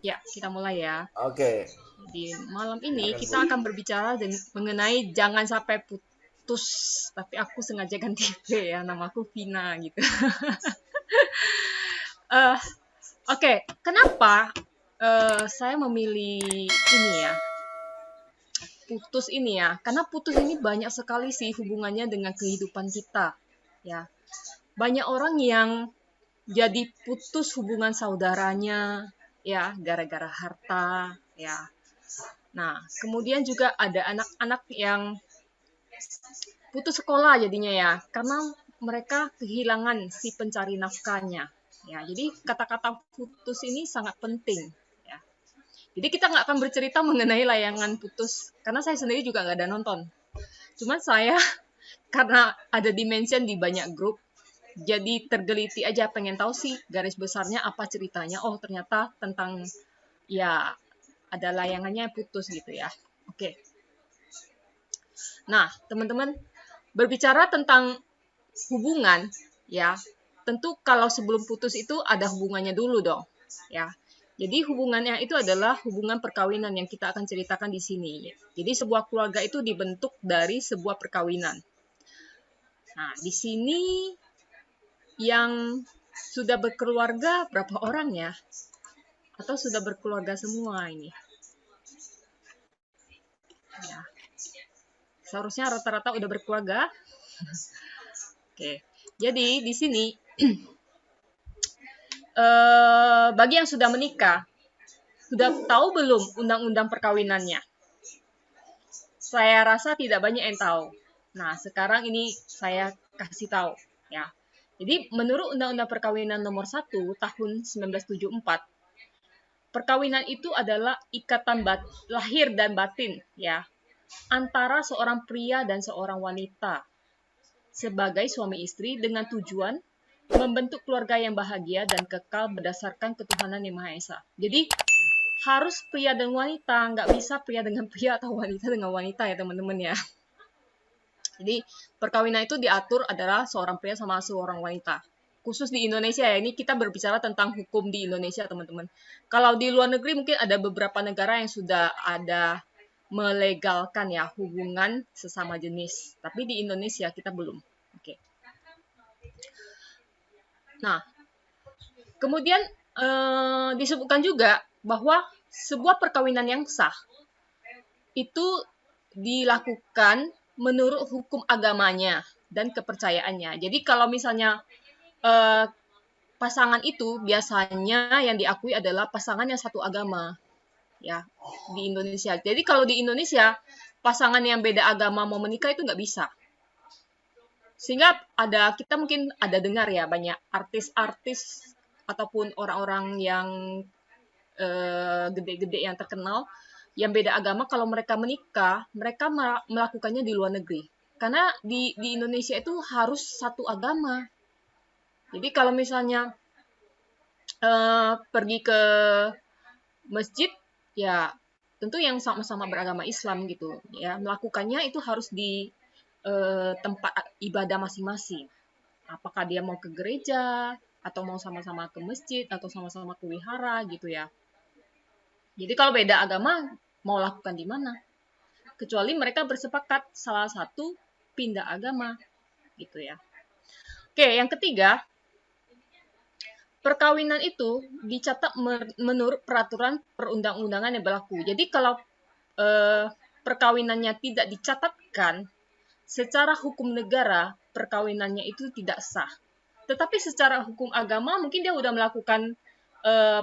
Ya, kita mulai ya. Oke, Di malam ini silakan Bu. kita akan berbicara mengenai jangan sampai putus. Tapi aku sengaja ganti V ya, namaku Vina gitu. Eh, Oke, kenapa saya memilih ini ya, putus ini ya? Karena putus ini banyak sekali sih hubungannya dengan kehidupan kita, ya. Banyak orang yang jadi putus hubungan saudaranya, ya, gara-gara harta, ya. Nah, kemudian juga ada anak-anak yang putus sekolah jadinya ya, karena mereka kehilangan si pencari nafkahnya. Ya, jadi kata-kata putus ini sangat penting. Ya. Jadi kita nggak akan bercerita mengenai layangan putus, karena saya sendiri juga nggak ada nonton. Cuman saya karena ada dimension di banyak grup, jadi tergeliti aja pengen tahu sih garis besarnya apa ceritanya. Oh ternyata tentang ya ada layangannya putus gitu ya. Oke. Nah teman-teman berbicara tentang hubungan ya, tentu kalau sebelum putus itu ada hubungannya dulu dong ya. Jadi hubungannya itu adalah hubungan perkawinan yang kita akan ceritakan di sini. Jadi sebuah keluarga itu dibentuk dari sebuah perkawinan. Nah, di sini yang sudah berkeluarga berapa orang ya? Atau sudah berkeluarga semua ini? Ya, seharusnya rata-rata udah berkeluarga. Oke. Jadi di sini bagi yang sudah menikah, sudah tahu belum undang-undang perkawinannya? Saya rasa tidak banyak yang tahu. Nah, sekarang ini saya kasih tahu ya. Jadi menurut Undang-Undang Perkawinan Nomor 1 Tahun 1974, perkawinan itu adalah ikatan lahir dan batin ya antara seorang pria dan seorang wanita sebagai suami istri dengan tujuan membentuk keluarga yang bahagia dan kekal berdasarkan ketuhanan yang Maha Esa. Jadi harus pria dan wanita, nggak bisa pria dengan pria atau wanita dengan wanita ya teman-teman ya. Jadi perkawinan itu diatur adalah seorang pria sama seorang wanita. Khusus di Indonesia ya, ini kita berbicara tentang hukum di Indonesia teman-teman. Kalau di luar negeri mungkin ada beberapa negara yang sudah ada melegalkan ya hubungan sesama jenis. Tapi di Indonesia kita belum. Oke. Nah, kemudian disebutkan juga bahwa sebuah perkawinan yang sah itu dilakukan menurut hukum agamanya dan kepercayaannya. Jadi kalau misalnya eh, pasangan itu biasanya yang diakui adalah pasangan yang satu agama ya di Indonesia. Jadi kalau di Indonesia pasangan yang beda agama mau menikah itu nggak bisa. Sehingga kita mungkin ada dengar ya banyak artis-artis ataupun orang-orang yang gede-gede yang terkenal yang beda agama kalau mereka menikah mereka melakukannya di luar negeri karena di Indonesia itu harus satu agama. Jadi kalau misalnya pergi ke masjid ya tentu yang sama-sama beragama Islam gitu ya melakukannya itu harus di tempat ibadah masing-masing. Apakah dia mau ke gereja atau mau sama-sama ke masjid atau sama-sama ke wihara gitu ya. Jadi kalau beda agama mau lakukan di mana? Kecuali mereka bersepakat salah satu pindah agama gitu ya. Oke, yang ketiga, perkawinan itu dicatat menurut peraturan perundang-undangan yang berlaku. Jadi kalau perkawinannya tidak dicatatkan secara hukum negara, perkawinannya itu tidak sah. Tetapi secara hukum agama mungkin dia udah melakukan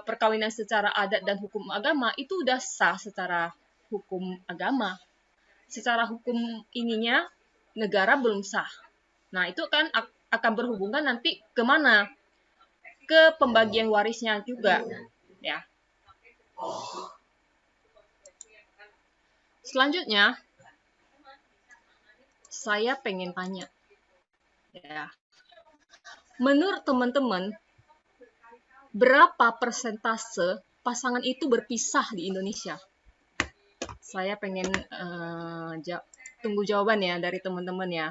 perkawinan secara adat dan hukum agama itu udah sah secara hukum agama. Secara hukum ininya negara belum sah. Nah, itu kan akan berhubungan nanti kemana? Ke pembagian warisnya juga, ya. Selanjutnya, saya pengen tanya, ya. Menurut teman-teman, berapa persentase pasangan itu berpisah di Indonesia? Saya pengen tunggu jawaban ya dari teman-teman ya.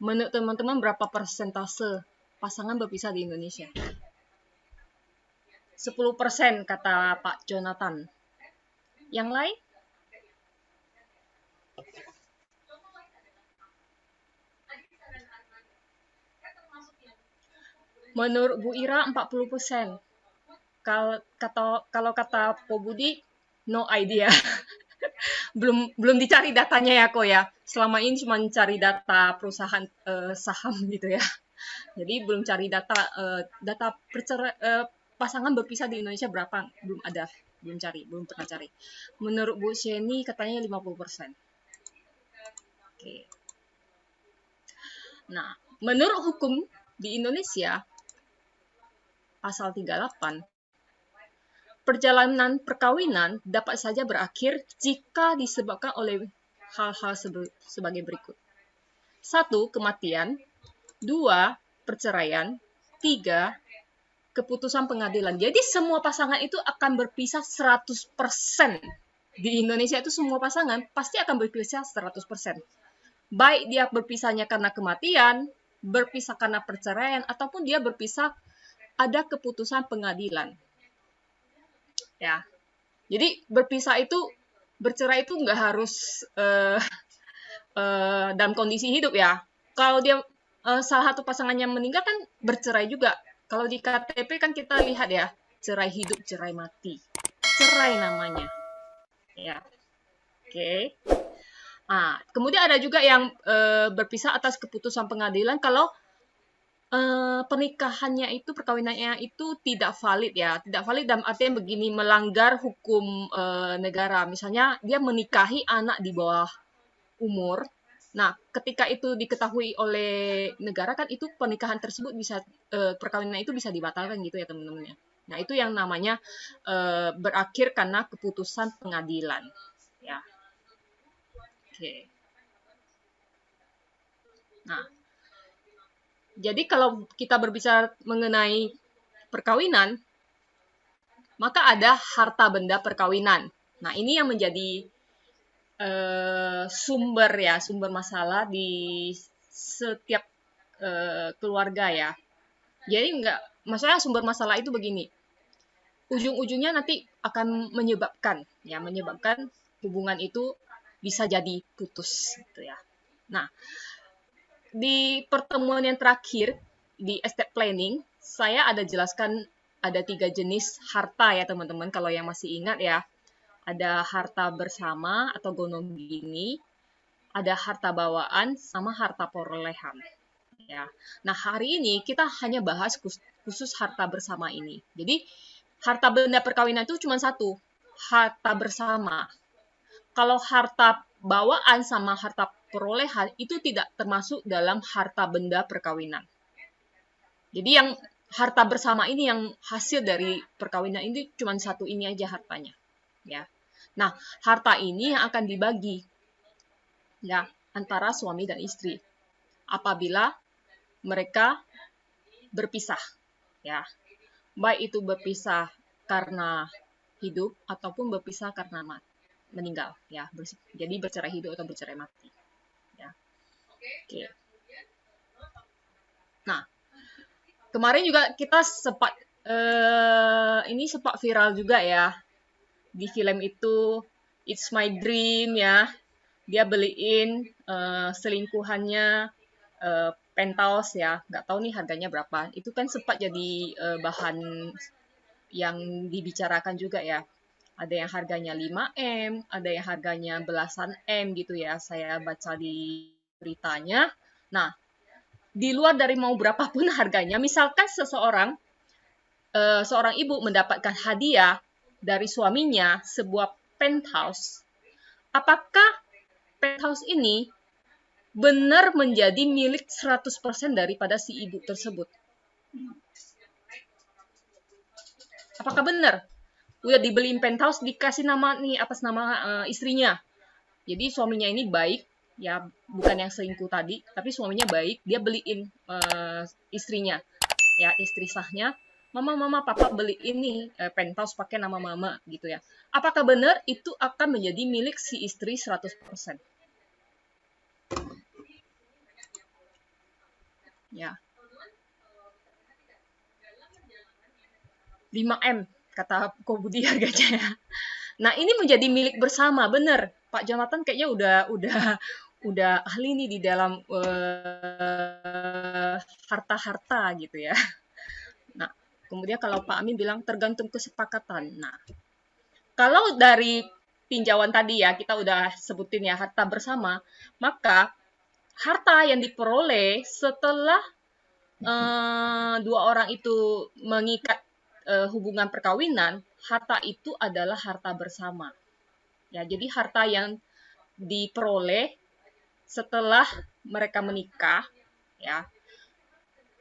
Menurut teman-teman berapa persentase pasangan berpisah di Indonesia? 10% kata Pak Jonathan. Yang lain? Menurut Bu Ira 40%. Kalau kata Po Budi, no idea. belum dicari datanya ya kok ya. Selama ini cuma cari data perusahaan saham gitu ya. Jadi belum cari data pasangan berpisah di Indonesia berapa, belum ada, belum pernah cari. Menurut Bu Sheni katanya 50%. Oke. Nah, menurut hukum di Indonesia pasal 38, perjalanan perkawinan dapat saja berakhir jika disebabkan oleh hal-hal sebagai berikut. 1. Kematian. 2. Perceraian. 3. Keputusan pengadilan. Jadi semua pasangan itu akan berpisah 100%. Di Indonesia itu semua pasangan pasti akan berpisah 100%. Baik dia berpisahnya karena kematian, berpisah karena perceraian, ataupun dia berpisah ada keputusan pengadilan. Ya. Jadi bercerai itu nggak harus dalam kondisi hidup ya. Kalau dia salah satu pasangannya meninggal kan bercerai juga. Kalau di KTP kan kita lihat ya, cerai hidup, cerai mati. Cerai namanya. Ya. Oke. Nah, kemudian ada juga yang berpisah atas keputusan pengadilan kalau pernikahannya itu, perkawinannya itu tidak valid ya. Tidak valid dalam artian begini, melanggar hukum negara. Misalnya dia menikahi anak di bawah umur. Nah, ketika itu diketahui oleh negara kan itu pernikahan tersebut bisa perkawinan itu bisa dibatalkan gitu ya teman-teman ya. Nah, itu yang namanya berakhir karena keputusan pengadilan. Ya. Oke. Nah, jadi kalau kita berbicara mengenai perkawinan, maka ada harta benda perkawinan. Nah, ini yang menjadi sumber masalah di setiap keluarga ya. Jadi maksudnya sumber masalah itu begini. Ujung-ujungnya nanti akan menyebabkan hubungan itu bisa jadi putus gitu ya. Nah, di pertemuan yang terakhir di estate planning, saya ada jelaskan ada 3 jenis harta ya teman-teman, kalau yang masih ingat ya. Ada harta bersama atau gonogini, ada harta bawaan, sama harta perolehan. Ya. Nah, hari ini kita hanya bahas khusus harta bersama ini. Jadi, harta benda perkawinan itu cuma satu, harta bersama. Kalau harta bawaan sama harta perolehan itu tidak termasuk dalam harta benda perkawinan. Jadi yang harta bersama ini yang hasil dari perkawinan ini cuma satu ini aja hartanya. Ya. Nah, harta ini yang akan dibagi ya antara suami dan istri apabila mereka berpisah ya. Baik itu berpisah karena hidup ataupun berpisah karena meninggal ya. Jadi bercerai hidup atau bercerai mati. Ya. Oke. Nah, kemarin juga kita sempat viral juga ya di film itu It's My Dream ya. Dia beliin selingkuhannya penthouse ya. Nggak tahu nih harganya berapa. Itu kan sempat jadi bahan yang dibicarakan juga ya. Ada yang harganya 5M, ada yang harganya belasan M gitu ya. Saya baca di beritanya. Nah, di luar dari mau berapapun harganya, misalkan seorang ibu mendapatkan hadiah dari suaminya sebuah penthouse, apakah penthouse ini benar menjadi milik 100% daripada si ibu tersebut? Apakah benar? Udah dibeliin penthouse, dikasih nama nih atas nama istrinya. Jadi suaminya ini baik, ya bukan yang selingkuh tadi, tapi suaminya baik, dia beliin istrinya, ya istri sahnya, mama papa beli ini penthouse pakai nama mama gitu ya. Apakah benar itu akan menjadi milik si istri 100%? Ya. 5M, kata Ko Budi harganya ya. Nah, ini menjadi milik bersama, bener. Pak Jonathan kayaknya udah ahli nih di dalam harta-harta gitu ya. Nah, kemudian kalau Pak Amin bilang tergantung kesepakatan. Nah, kalau dari tinjauan tadi ya, kita udah sebutin ya harta bersama, maka harta yang diperoleh setelah dua orang itu mengikat hubungan perkawinan, harta itu adalah harta bersama. Ya, jadi harta yang diperoleh setelah mereka menikah, ya,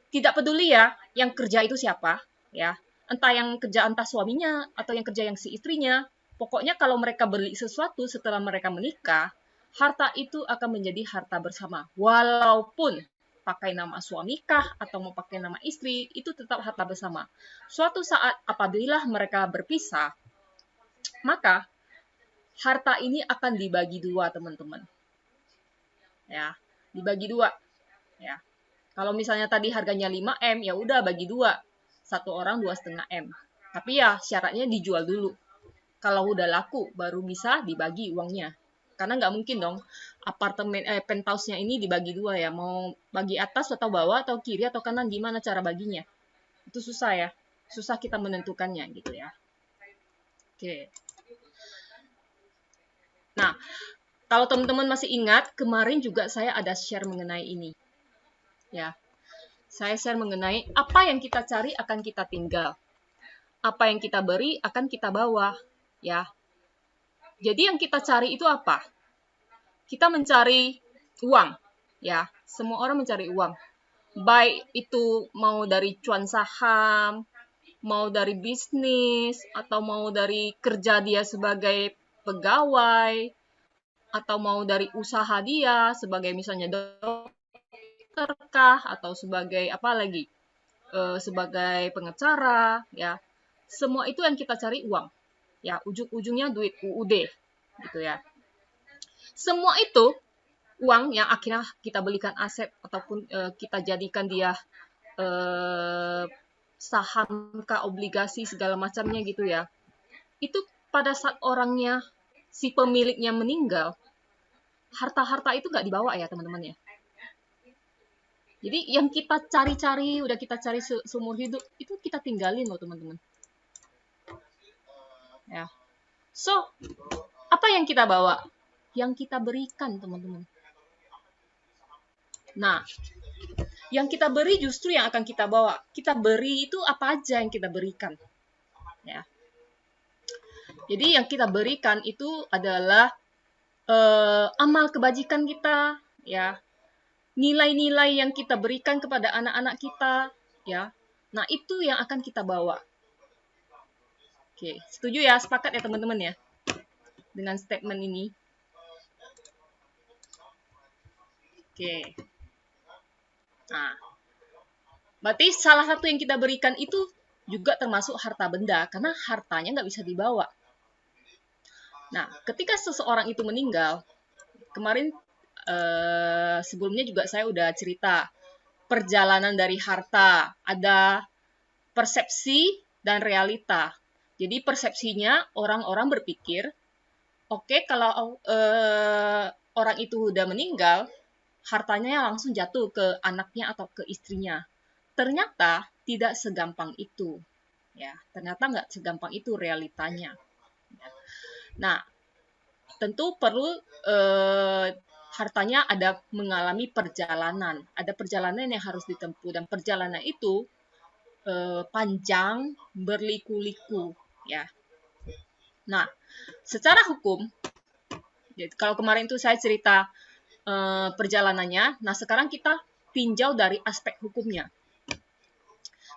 tidak peduli ya yang kerja itu siapa, ya, entah yang kerja entah suaminya atau yang kerja yang si istrinya. Pokoknya kalau mereka beli sesuatu setelah mereka menikah, harta itu akan menjadi harta bersama. Walaupun pakai nama suami kah atau mau pakai nama istri, itu tetap harta bersama. Suatu saat apabila mereka berpisah, maka harta ini akan dibagi dua, teman-teman. Ya, dibagi dua. Ya. Kalau misalnya tadi harganya 5M, ya udah bagi dua. Satu orang 2,5M. Tapi ya syaratnya dijual dulu. Kalau udah laku, baru bisa dibagi uangnya. Karena nggak mungkin dong apartemen penthouse-nya ini dibagi dua ya. Mau bagi atas atau bawah atau kiri atau kanan, gimana cara baginya? Itu susah ya. Susah kita menentukannya gitu ya. Oke. Nah, kalau teman-teman masih ingat, kemarin juga saya ada share mengenai ini. Ya, saya share mengenai apa yang kita cari akan kita tinggal. Apa yang kita beri akan kita bawa. Ya, jadi yang kita cari itu apa? Kita mencari uang, ya. Semua orang mencari uang. Baik itu mau dari cuan saham, mau dari bisnis, atau mau dari kerja dia sebagai pegawai, atau mau dari usaha dia sebagai misalnya dokter kah, atau sebagai apa lagi? Sebagai pengacara, ya. Semua itu yang kita cari uang. Ya, ujung-ujungnya duit UUD gitu ya. Semua itu uang yang akhirnya kita belikan aset ataupun kita jadikan dia saham kah, obligasi segala macamnya gitu ya. Itu pada saat orangnya si pemiliknya meninggal, harta-harta itu nggak dibawa ya teman-teman ya. Jadi yang kita cari-cari, udah kita cari seumur hidup, itu kita tinggalin loh teman-teman. Ya. So, apa yang kita bawa? Yang kita berikan teman-teman. Nah, yang kita beri justru yang akan kita bawa. Kita beri itu apa aja yang kita berikan. Ya. Jadi yang kita berikan itu adalah amal kebajikan kita, ya. Nilai-nilai yang kita berikan kepada anak-anak kita, ya. Nah, itu yang akan kita bawa. Oke, setuju ya? Sepakat ya teman-teman ya? Dengan statement ini. Oke. Nah, berarti salah satu yang kita berikan itu juga termasuk harta benda, karena hartanya nggak bisa dibawa. Nah, ketika seseorang itu meninggal, kemarin sebelumnya juga saya udah cerita perjalanan dari harta, ada persepsi dan realita. Jadi persepsinya orang-orang berpikir, oke, kalau orang itu udah meninggal, hartanya langsung jatuh ke anaknya atau ke istrinya. Ternyata tidak segampang itu. Ya, ternyata nggak segampang itu realitanya. Nah, tentu perlu hartanya ada mengalami perjalanan. Ada perjalanan yang harus ditempuh dan perjalanan itu panjang, berliku-liku, ya. Nah, secara hukum, kalau kemarin itu saya cerita perjalanannya, nah sekarang kita tinjau dari aspek hukumnya.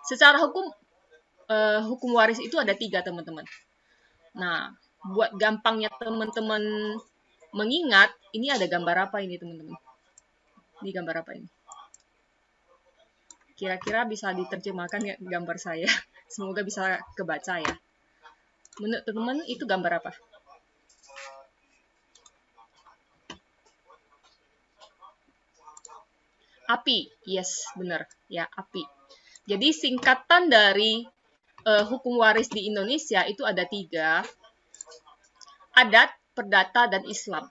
Secara hukum, hukum waris itu ada 3, teman-teman. Nah, buat gampangnya teman-teman mengingat, ini ada gambar apa ini, teman-teman? Ini gambar apa ini? Kira-kira bisa diterjemahkan nggak gambar saya? Semoga bisa kebaca ya. Menurut teman-teman, itu gambar apa? Api, yes, benar. Ya, api. Jadi singkatan dari hukum waris di Indonesia itu ada 3, adat, perdata, dan Islam.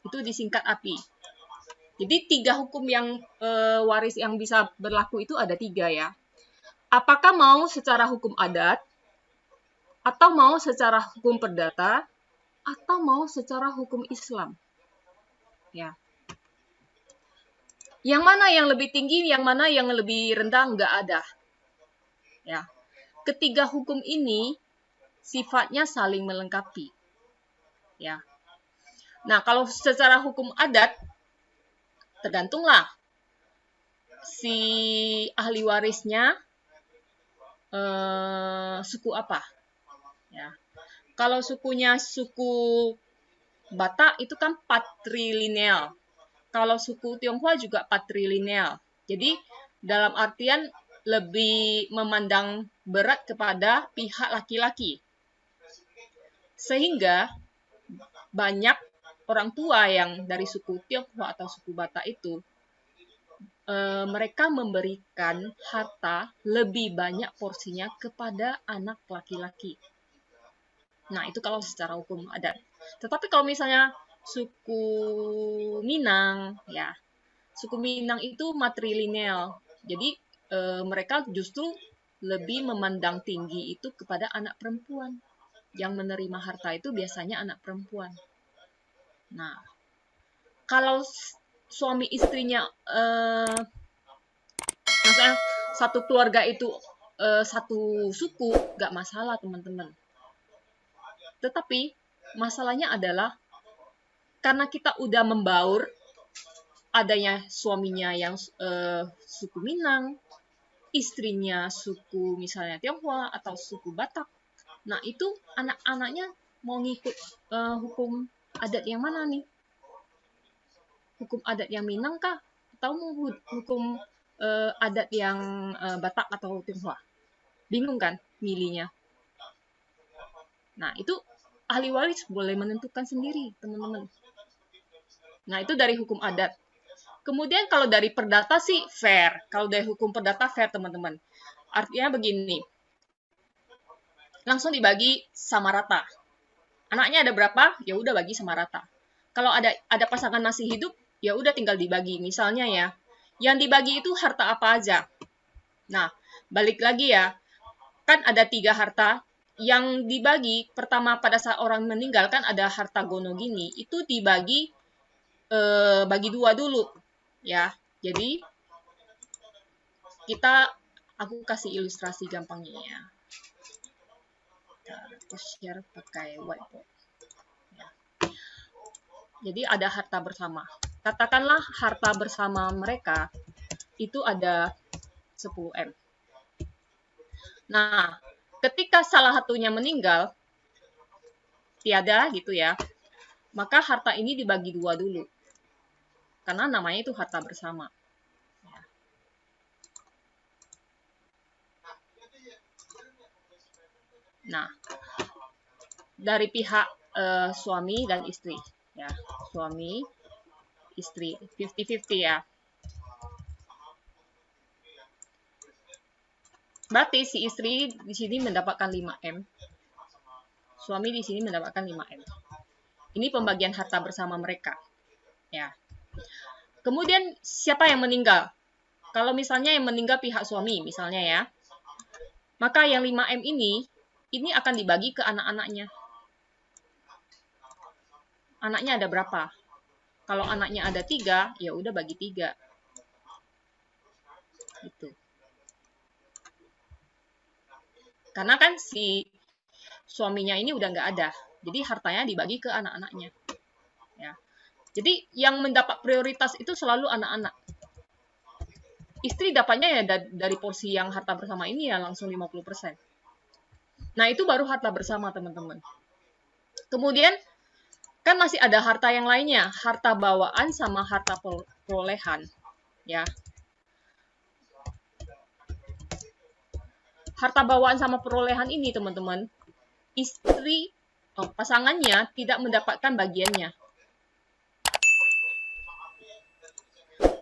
Itu disingkat API. Jadi 3 hukum yang waris yang bisa berlaku itu ada 3 ya. Apakah mau secara hukum adat, atau mau secara hukum perdata, atau mau secara hukum Islam? Ya. Yang mana yang lebih tinggi, yang mana yang lebih rendah, nggak ada. Ya. Ketiga hukum ini sifatnya saling melengkapi. Ya. Nah, kalau secara hukum adat, tergantunglah si ahli warisnya suku apa. Ya. Kalau sukunya suku Batak itu kan patrilineal. Kalau suku Tionghoa juga patrilineal. Jadi dalam artian lebih memandang berat kepada pihak laki-laki. Sehingga banyak orang tua yang dari suku Tionghoa atau suku Batak itu mereka memberikan harta lebih banyak porsinya kepada anak laki-laki. Nah, itu kalau secara hukum adat. Tetapi kalau misalnya suku Minang, ya, suku Minang itu matrilineal. Jadi mereka justru lebih memandang tinggi itu kepada anak perempuan. Yang menerima harta itu biasanya anak perempuan. Nah, kalau suami istrinya, maksudnya satu keluarga itu satu suku, nggak masalah teman-teman. Tetapi masalahnya adalah karena kita udah membaur adanya suaminya yang suku Minang, istrinya suku misalnya Tionghoa atau suku Batak. Nah, itu anak-anaknya mau ngikut hukum adat yang mana nih? Hukum adat yang Minang kah? Atau mau hukum adat yang Batak atau Tionghoa? Bingung kan milihnya? Nah, itu ahli waris boleh menentukan sendiri, teman-teman. Nah, itu dari hukum adat. Kemudian kalau dari perdata sih fair. Kalau dari hukum perdata fair, teman-teman. Artinya begini. Langsung dibagi sama rata. Anaknya ada berapa? Ya udah bagi sama rata. Kalau ada pasangan masih hidup, ya udah tinggal dibagi. Misalnya ya, yang dibagi itu harta apa aja. Nah, balik lagi ya. Kan ada 3 harta. Yang dibagi pertama pada saat orang meninggal kan ada harta gono gini, itu dibagi bagi 2 dulu ya. Jadi aku kasih ilustrasi gampangnya ya. Aku share pakai whiteboard ya. Jadi ada harta bersama. Katakanlah harta bersama mereka itu ada 10M. Nah, ketika salah satunya meninggal, tiada gitu ya, maka harta ini dibagi 2 dulu. Karena namanya itu harta bersama. Nah, dari pihak suami dan istri. Ya, suami, istri, 50-50 ya. Berarti si istri di sini mendapatkan 5M. Suami di sini mendapatkan 5M. Ini pembagian harta bersama mereka. Ya. Kemudian siapa yang meninggal? Kalau misalnya yang meninggal pihak suami misalnya ya. Maka yang 5M ini akan dibagi ke anak-anaknya. Anaknya ada berapa? Kalau anaknya ada 3, ya udah bagi 3. Gitu. Karena kan si suaminya ini udah nggak ada. Jadi hartanya dibagi ke anak-anaknya. Ya. Jadi yang mendapat prioritas itu selalu anak-anak. Istri dapatnya ya dari porsi yang harta bersama ini ya langsung 50%. Nah, itu baru harta bersama, teman-teman. Kemudian, kan masih ada harta yang lainnya. Harta bawaan sama harta perolehan. Ya. Harta bawaan sama perolehan ini, teman-teman, pasangannya tidak mendapatkan bagiannya.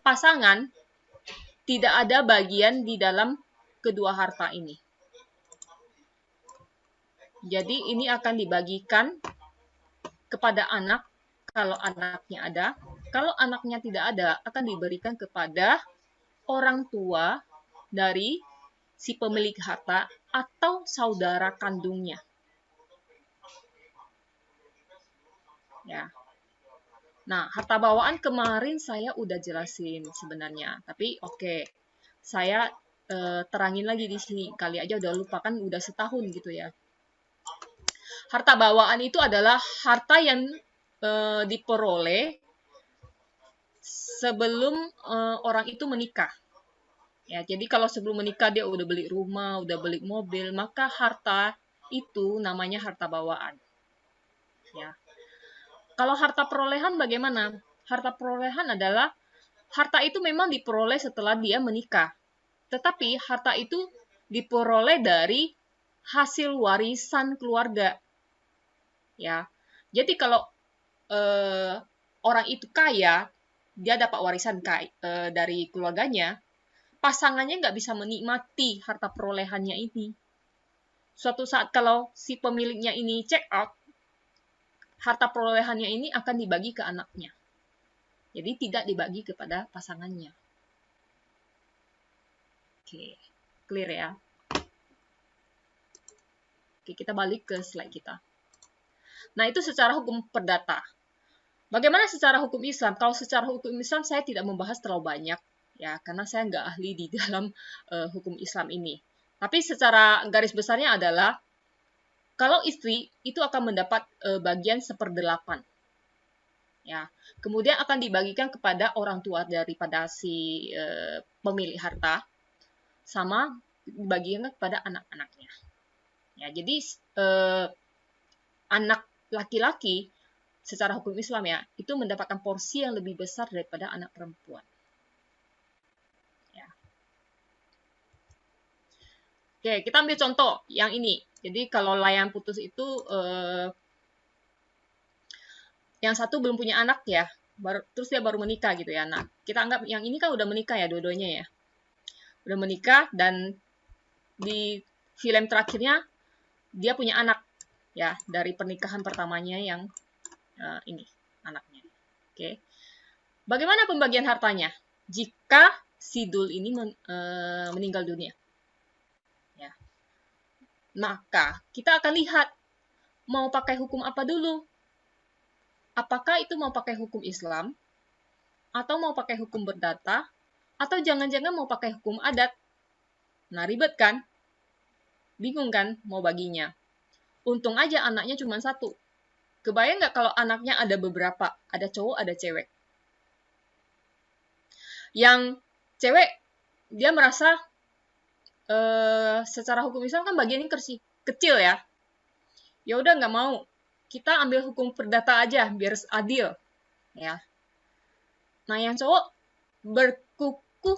Pasangan tidak ada bagian di dalam kedua harta ini. Jadi ini akan dibagikan kepada anak kalau anaknya ada. Kalau anaknya tidak ada, akan diberikan kepada orang tua dari si pemilik harta atau saudara kandungnya. Ya. Nah, harta bawaan kemarin saya udah jelasin sebenarnya, tapi oke. Saya terangin lagi di sini. Kali aja udah lupa, kan udah setahun gitu ya. Harta bawaan itu adalah harta yang diperoleh sebelum orang itu menikah. Ya, jadi kalau sebelum menikah dia udah beli rumah, udah beli mobil, maka harta itu namanya harta bawaan. Ya. Kalau harta perolehan bagaimana? Harta perolehan adalah harta itu memang diperoleh setelah dia menikah. Tetapi harta itu diperoleh dari hasil warisan keluarga. Ya. Jadi kalau orang itu kaya, dia dapat warisan dari keluarganya, pasangannya nggak bisa menikmati harta perolehannya ini. Suatu saat kalau si pemiliknya ini check out, harta perolehannya ini akan dibagi ke anaknya. Jadi tidak dibagi kepada pasangannya. Oke, clear ya? Oke, kita balik ke slide kita. Nah, itu secara hukum perdata. Bagaimana secara hukum Islam? Kalau secara hukum Islam saya tidak membahas terlalu banyak, ya, karena saya nggak ahli di dalam hukum Islam ini. Tapi secara garis besarnya adalah, kalau istri itu akan mendapat bagian 1/8. Ya, kemudian akan dibagikan kepada orang tua daripada si pemilik harta, sama dibagikan kepada anak-anaknya. Ya, jadi anak laki-laki secara hukum Islam ya, itu mendapatkan porsi yang lebih besar daripada anak perempuan. Ya. Oke, kita ambil contoh yang ini. Jadi kalau layan putus itu yang satu belum punya anak ya, terus dia baru menikah gitu ya. Nah, kita anggap yang ini kan udah menikah ya dua-duanya ya. Udah menikah dan di film terakhirnya dia punya anak ya dari pernikahan pertamanya yang ini anaknya. Oke. Bagaimana pembagian hartanya jika si Dul ini meninggal dunia? Ya. Maka kita akan lihat mau pakai hukum apa dulu. Apakah itu mau pakai hukum Islam, atau mau pakai hukum perdata, atau jangan-jangan mau pakai hukum adat. Nah, ribet kan? Bingung kan mau baginya? Untung aja anaknya cuma satu. Kebayang nggak kalau anaknya ada beberapa, ada cowok, ada cewek. Yang cewek, dia merasa secara hukum Islam kan bagiannya kecil ya. Ya udah nggak mau. Kita ambil hukum perdata aja biar adil, ya. Nah, yang cowok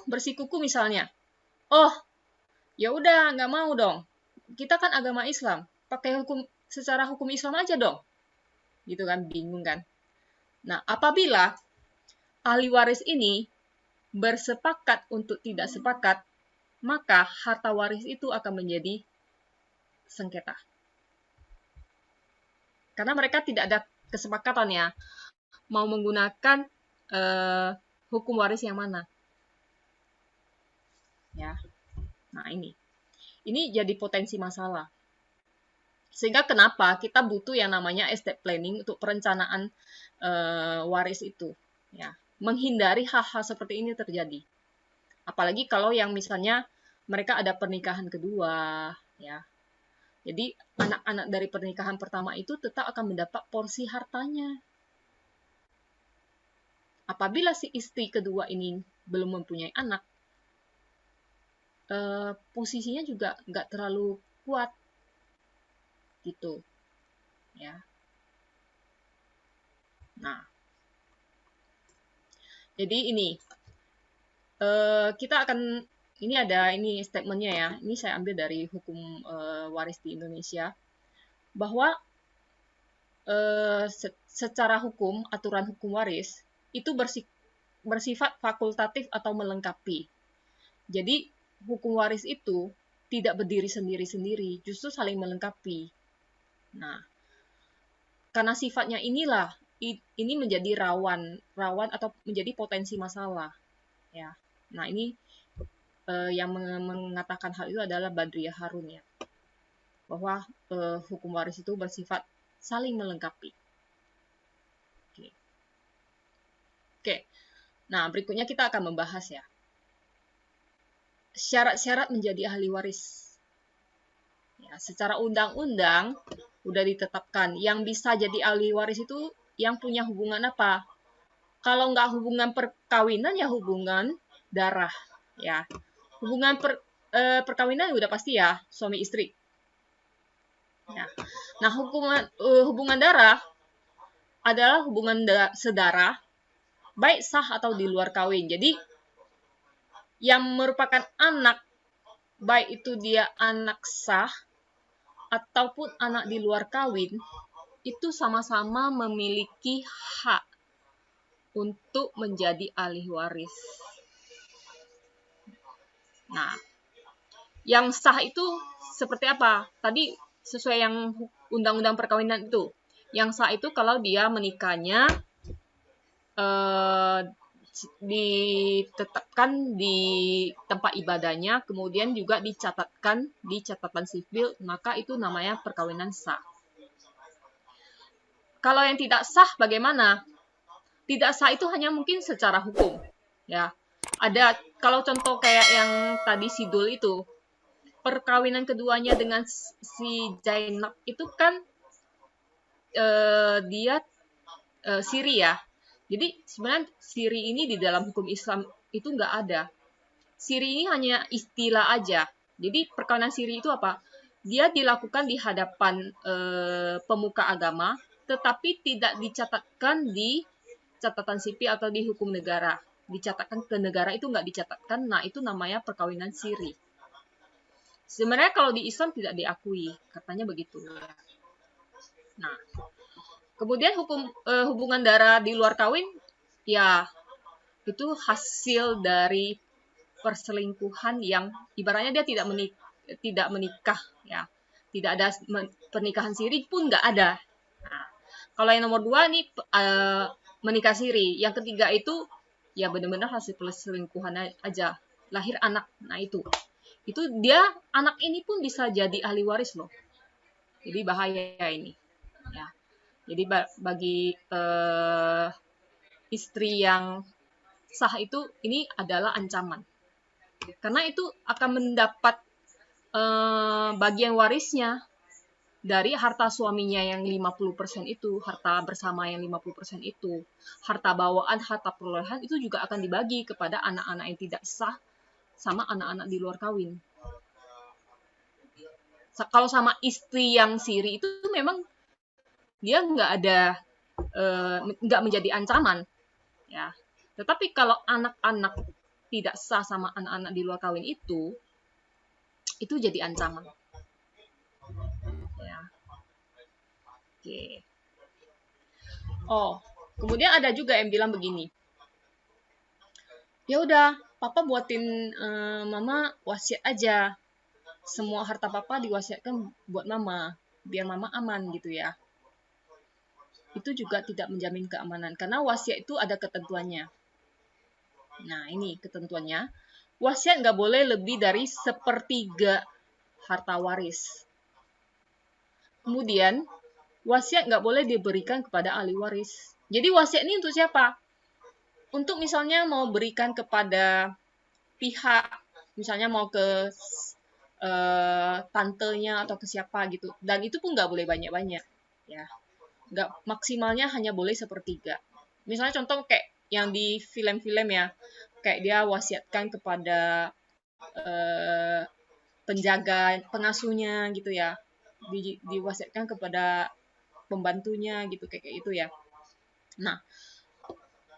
bersikukuh misalnya. Oh, ya udah nggak mau dong. Kita kan agama Islam, pakai secara hukum Islam aja dong. Gitu kan, bingung kan. Nah, apabila ahli waris ini bersepakat untuk tidak sepakat, maka harta waris itu akan menjadi sengketa. Karena mereka tidak ada kesepakatan ya, mau menggunakan hukum waris yang mana. Ya. Nah, ini jadi potensi masalah. Sehingga kenapa kita butuh yang namanya estate planning untuk perencanaan waris itu. Ya. Menghindari hal-hal seperti ini terjadi. Apalagi kalau yang misalnya mereka ada pernikahan kedua, ya. Jadi anak-anak dari pernikahan pertama itu tetap akan mendapat porsi hartanya. Apabila si istri kedua ini belum mempunyai anak, posisinya juga nggak terlalu kuat, gitu, ya. Nah, jadi ini kita akan ini statementnya ya. Ini saya ambil dari hukum waris di Indonesia, bahwa secara hukum, aturan hukum waris itu bersifat fakultatif atau melengkapi. Jadi hukum waris itu tidak berdiri sendiri-sendiri, justru saling melengkapi. Nah, karena sifatnya inilah, ini menjadi rawan atau menjadi potensi masalah, ya. Nah, ini yang mengatakan hal itu adalah Badriah Harun, ya, bahwa hukum waris itu bersifat saling melengkapi. Oke. Oke. Nah, berikutnya kita akan membahas, ya, syarat-syarat menjadi ahli waris. Ya, secara undang-undang udah ditetapkan yang bisa jadi ahli waris itu yang punya hubungan apa? Kalau nggak hubungan perkawinan ya hubungan darah, ya. Hubungan perkawinan udah pasti ya suami istri. Ya. Nah, hubungan darah adalah hubungan sedarah baik sah atau di luar kawin. Jadi yang merupakan anak, baik itu dia anak sah ataupun anak di luar kawin, itu sama-sama memiliki hak untuk menjadi ahli waris. Nah, yang sah itu seperti apa? Tadi sesuai yang undang-undang perkawinan itu. Yang sah itu kalau dia menikahnya ditetapkan di tempat ibadahnya, kemudian juga dicatatkan di catatan sipil, maka itu namanya perkawinan sah. Kalau yang tidak sah bagaimana? Tidak sah itu hanya mungkin secara hukum, ya. Ada kalau contoh kayak yang tadi Sidul itu, perkawinan keduanya dengan si Zainab itu kan dia siri, ya. Jadi sebenarnya siri ini di dalam hukum Islam itu nggak ada. Siri ini hanya istilah aja. Jadi perkawinan siri itu apa? Dia dilakukan di hadapan pemuka agama, tetapi tidak dicatatkan di catatan sipil atau di hukum negara. Dicatatkan ke negara itu nggak dicatatkan, nah itu namanya perkawinan siri. Sebenarnya kalau di Islam tidak diakui, katanya begitu. Nah, kemudian hubungan darah di luar kawin, ya itu hasil dari perselingkuhan yang ibaratnya dia tidak menikah, ya, tidak ada pernikahan siri pun nggak ada. Nah, kalau yang nomor 2 nih menikah siri, yang ketiga itu ya benar-benar hasil perselingkuhan aja, lahir anak. Nah itu dia anak ini pun bisa jadi ahli waris loh. Jadi bahaya ini, ya. Jadi bagi istri yang sah itu ini adalah ancaman. Karena itu akan mendapat bagian warisnya dari harta suaminya yang 50% itu, harta bersama yang 50% itu, harta bawaan, harta perolehan itu juga akan dibagi kepada anak-anak yang tidak sah sama anak-anak di luar kawin. Kalau sama istri yang siri itu memang dia nggak menjadi ancaman, ya. Tetapi kalau anak-anak tidak sah sama anak-anak di luar kawin itu jadi ancaman. Ya. Oke. Oh, kemudian ada juga yang bilang begini. Ya udah, papa buatin mama wasiat aja. Semua harta papa diwasiatkan buat mama, biar mama aman gitu ya. Itu juga tidak menjamin keamanan karena wasiat itu ada ketentuannya. Nah, ini ketentuannya. Wasiat nggak boleh lebih dari 1/3 harta waris. Kemudian, wasiat nggak boleh diberikan kepada ahli waris. Jadi wasiat ini untuk siapa? Untuk misalnya mau berikan kepada pihak, misalnya mau ke tantenya atau ke siapa gitu. Dan itu pun nggak boleh banyak-banyak, ya. Nggak, maksimalnya hanya boleh 1/3. Misalnya contoh kayak yang di film-film ya, kayak dia wasiatkan kepada penjaga, pengasuhnya gitu ya, diwasiatkan kepada pembantunya gitu, kayak itu ya. Nah,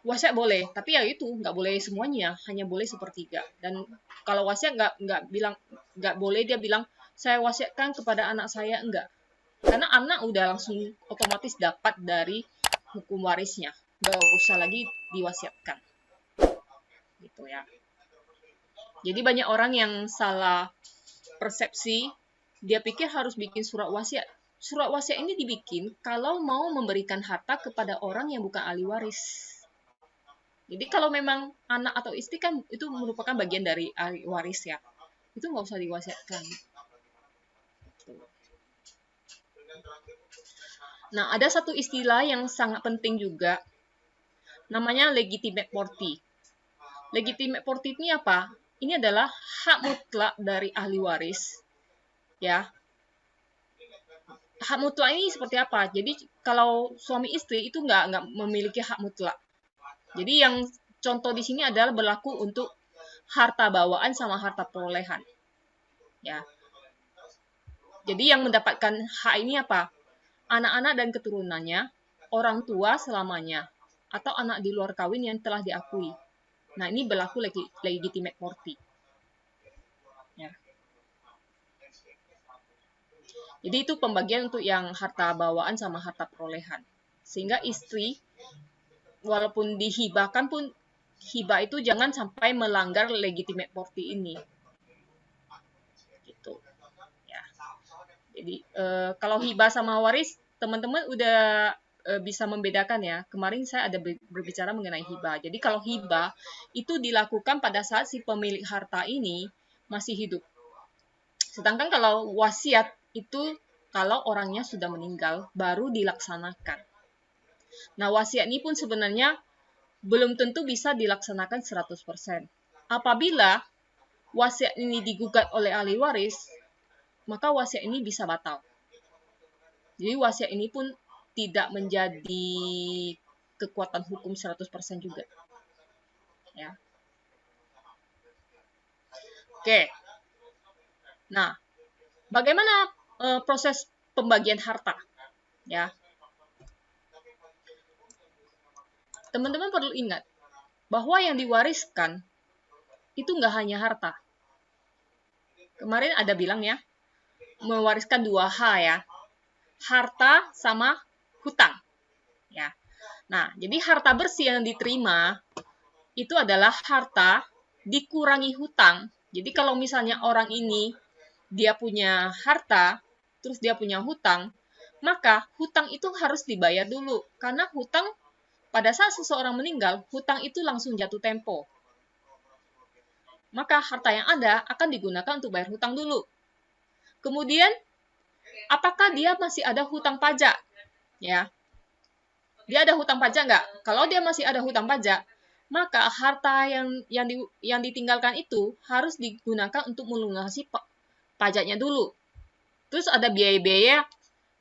wasiat boleh, tapi ya itu nggak boleh semuanya, hanya boleh 1/3. Dan kalau wasiat nggak boleh dia bilang saya wasiatkan kepada anak saya, enggak, karena anak udah langsung otomatis dapat dari hukum warisnya, nggak usah lagi diwasiatkan, gitu ya. Jadi banyak orang yang salah persepsi, dia pikir harus bikin surat wasiat surat wasiat ini dibikin kalau mau memberikan harta kepada orang yang bukan ahli waris. Jadi kalau memang anak atau istri kan itu merupakan bagian dari ahli waris ya. Itu nggak usah diwasiatkan. Nah, ada satu istilah yang sangat penting juga, namanya legitimate property. Legitimate property ini apa? Ini adalah hak mutlak dari ahli waris, ya. Hak mutlak ini seperti apa? Jadi kalau suami istri itu nggak memiliki hak mutlak. Jadi yang contoh di sini adalah berlaku untuk harta bawaan sama harta perolehan, ya. Jadi yang mendapatkan hak ini apa? Anak-anak dan keturunannya, orang tua selamanya, atau anak di luar kawin yang telah diakui. Nah, ini berlaku legitimate property. Ya. Jadi itu pembagian untuk yang harta bawaan sama harta perolehan. Sehingga istri, walaupun dihibahkan pun, hibah itu jangan sampai melanggar legitimate property ini. Gitu. Ya. Jadi kalau hibah sama waris, teman-teman udah bisa membedakan ya. Kemarin saya ada berbicara mengenai hibah. Jadi kalau hibah itu dilakukan pada saat si pemilik harta ini masih hidup. Sedangkan kalau wasiat itu kalau orangnya sudah meninggal baru dilaksanakan. Nah, wasiat ini pun sebenarnya belum tentu bisa dilaksanakan 100%. Apabila wasiat ini digugat oleh ahli waris, maka wasiat ini bisa batal. Jadi wasiat ini pun tidak menjadi kekuatan hukum 100% juga. Ya. Oke. Nah, bagaimana proses pembagian harta? Ya. Teman-teman perlu ingat bahwa yang diwariskan itu nggak hanya harta. Kemarin ada bilang ya, mewariskan 2H ya. Harta sama hutang. Ya. Nah, jadi harta bersih yang diterima itu adalah harta dikurangi hutang. Jadi kalau misalnya orang ini dia punya harta, terus dia punya hutang, maka hutang itu harus dibayar dulu. Karena hutang, pada saat seseorang meninggal, hutang itu langsung jatuh tempo. Maka harta yang ada akan digunakan untuk bayar hutang dulu. Kemudian, apakah dia masih ada hutang pajak? Ya, dia ada hutang pajak nggak? Kalau dia masih ada hutang pajak, maka harta yang ditinggalkan itu harus digunakan untuk melunasi pajaknya dulu. Terus ada biaya-biaya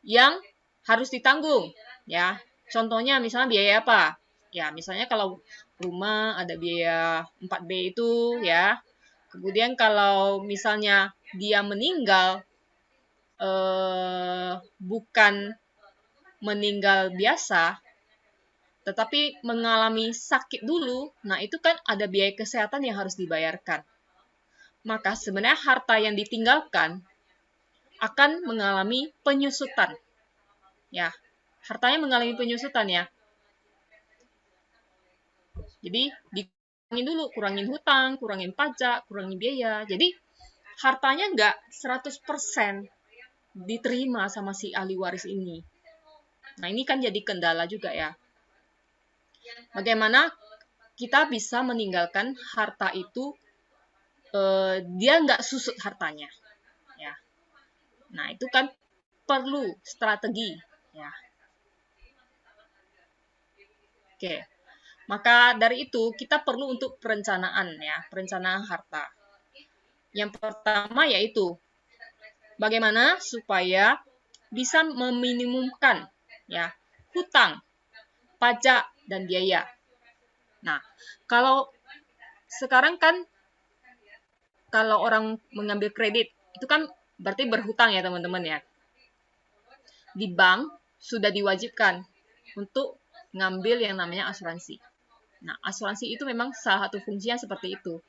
yang harus ditanggung, ya. Contohnya misalnya biaya apa? Ya, misalnya kalau rumah ada biaya 4B itu, ya. Kemudian kalau misalnya dia meninggal bukan meninggal biasa, tetapi mengalami sakit dulu, nah itu kan ada biaya kesehatan yang harus dibayarkan. Maka sebenarnya harta yang ditinggalkan akan mengalami penyusutan. Ya, hartanya mengalami penyusutan ya. Jadi dikurangin dulu, kurangin hutang, kurangin pajak, kurangin biaya. Jadi hartanya nggak 100% diterima sama si ahli waris ini. Nah, ini kan jadi kendala juga ya. Bagaimana kita bisa meninggalkan harta itu dia nggak susut hartanya, ya. Nah itu kan perlu strategi, ya. Oke, maka dari itu kita perlu untuk perencanaan ya, perencanaan harta. Yang pertama yaitu bagaimana supaya bisa meminimumkan ya hutang, pajak dan biaya. Nah, kalau sekarang kan kalau orang mengambil kredit, itu kan berarti berhutang ya teman-teman ya. Di bank sudah diwajibkan untuk ngambil yang namanya asuransi. Nah, asuransi itu memang salah satu fungsinya seperti itu.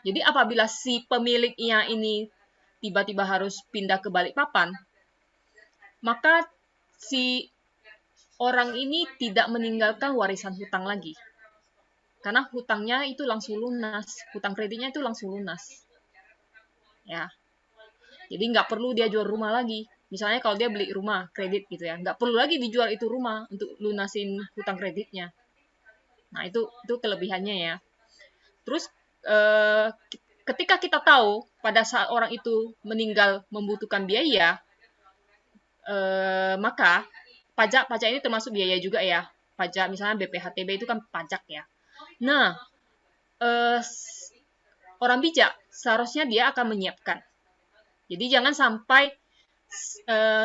Jadi apabila si pemiliknya ini tiba-tiba harus pindah ke Balikpapan, maka si orang ini tidak meninggalkan warisan hutang lagi. Karena hutangnya itu langsung lunas, hutang kreditnya itu langsung lunas. Ya. Jadi nggak perlu dia jual rumah lagi. Misalnya kalau dia beli rumah kredit gitu ya, nggak perlu lagi dijual itu rumah untuk lunasin hutang kreditnya. Nah, itu kelebihannya ya. Terus ketika kita tahu pada saat orang itu meninggal membutuhkan biaya, maka pajak ini termasuk biaya juga ya. Pajak misalnya BPHTB itu kan pajak ya. Nah, orang bijak seharusnya dia akan menyiapkan. Jadi jangan sampai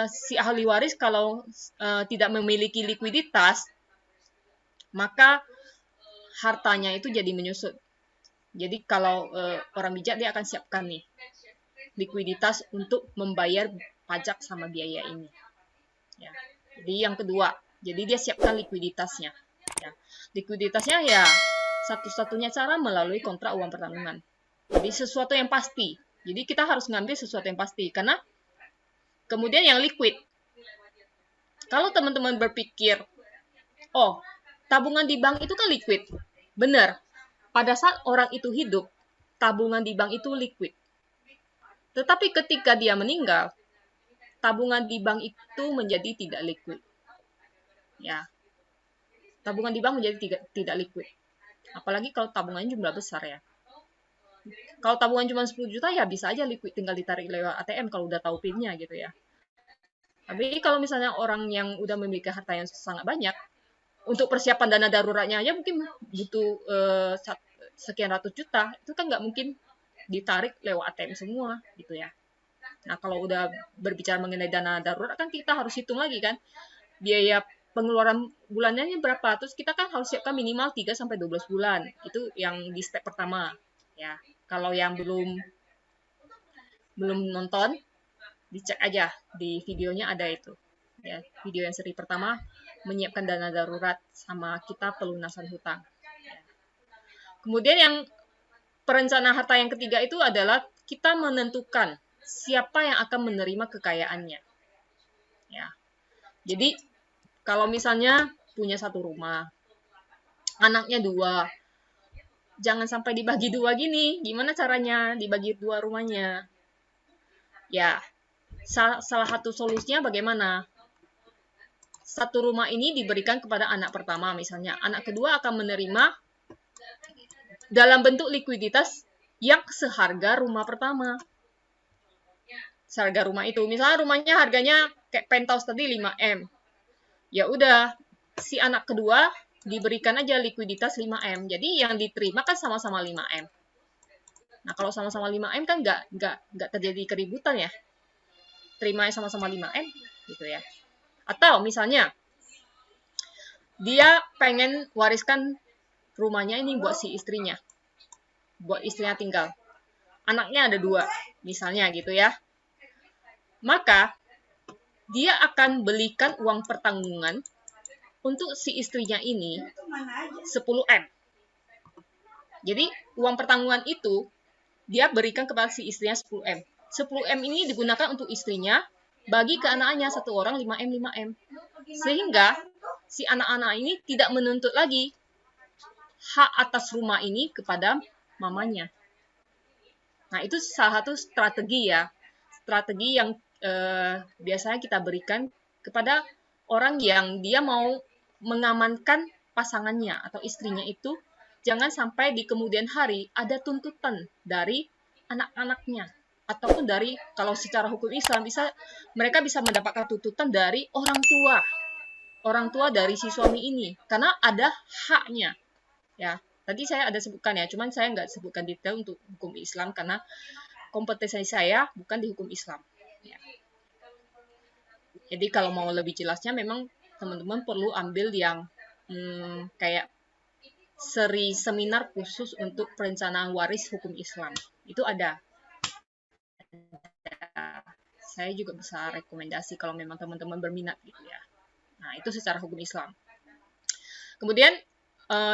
si ahli waris kalau tidak memiliki likuiditas, maka hartanya itu jadi menyusut. Jadi kalau orang bijak dia akan siapkan nih likuiditas untuk membayar pajak sama biaya ini. Ya. Jadi yang kedua, jadi dia siapkan likuiditasnya. Ya. Likuiditasnya ya satu-satunya cara melalui kontrak uang pertanggungan. Jadi sesuatu yang pasti. Jadi kita harus ngambil sesuatu yang pasti karena kemudian yang liquid. Kalau teman-teman berpikir, oh, tabungan di bank itu kan liquid. Benar. Pada saat orang itu hidup, tabungan di bank itu liquid. Tetapi ketika dia meninggal, tabungan di bank itu menjadi tidak liquid. Ya. Tabungan di bank menjadi tidak liquid. Apalagi kalau tabungannya jumlah besar ya. Kalau tabungan cuma 10 juta ya bisa aja liquid, tinggal ditarik lewat ATM kalau udah tahu PIN-nya gitu ya. Tapi kalau misalnya orang yang udah memiliki harta yang sangat banyak, untuk persiapan dana daruratnya aja mungkin butuh sekian ratus juta, itu kan nggak mungkin ditarik lewat ATM semua gitu ya. Nah, kalau udah berbicara mengenai dana darurat kan kita harus hitung lagi kan, biaya pengeluaran bulannya berapa, terus kita kan harus siapkan minimal 3-12 bulan, itu yang di step pertama ya. Kalau yang belum nonton, dicek aja di videonya ada itu ya, video yang seri pertama menyiapkan dana darurat sama kita pelunasan hutang ya. Kemudian yang perencanaan harta yang ketiga itu adalah kita menentukan siapa yang akan menerima kekayaannya ya. Jadi kalau misalnya punya satu rumah, anaknya 2, jangan sampai dibagi 2 gini. Gimana caranya dibagi 2 rumahnya ya? Salah satu solusinya bagaimana? Satu rumah ini diberikan kepada anak pertama misalnya. Anak kedua akan menerima dalam bentuk likuiditas yang seharga rumah pertama. Seharga rumah itu. Misalnya rumahnya harganya kayak penthouse tadi 5M. Ya udah, si anak kedua diberikan aja likuiditas 5M. Jadi yang diterima kan sama-sama 5M. Nah, kalau sama-sama 5M kan nggak terjadi keributan ya. Terima sama-sama 5M gitu ya. Atau misalnya dia pengen wariskan rumahnya ini buat si istrinya. Buat istrinya tinggal. Anaknya ada 2 misalnya gitu ya. Maka dia akan belikan uang pertanggungan untuk si istrinya ini 10M. Jadi uang pertanggungan itu dia berikan kepada si istrinya 10M. 10M ini digunakan untuk istrinya, bagi ke anaknya satu orang 5M 5M. Sehingga si anak-anak ini tidak menuntut lagi hak atas rumah ini kepada mamanya. Nah, itu salah satu strategi ya. Strategi yang biasanya kita berikan kepada orang yang dia mau mengamankan pasangannya atau istrinya itu, jangan sampai di kemudian hari ada tuntutan dari anak-anaknya. Ataupun dari, kalau secara hukum Islam, mereka bisa mendapatkan tuntutan dari orang tua dari si suami ini, karena ada haknya ya. Tadi saya ada sebutkan ya, cuman saya nggak sebutkan detail untuk hukum Islam karena kompetensi saya bukan di hukum Islam ya. Jadi kalau mau lebih jelasnya memang teman-teman perlu ambil yang kayak seri seminar khusus untuk perencanaan waris hukum Islam, itu ada. Saya juga bisa rekomendasi kalau memang teman-teman berminat gitu ya. Nah, itu secara hukum Islam. Kemudian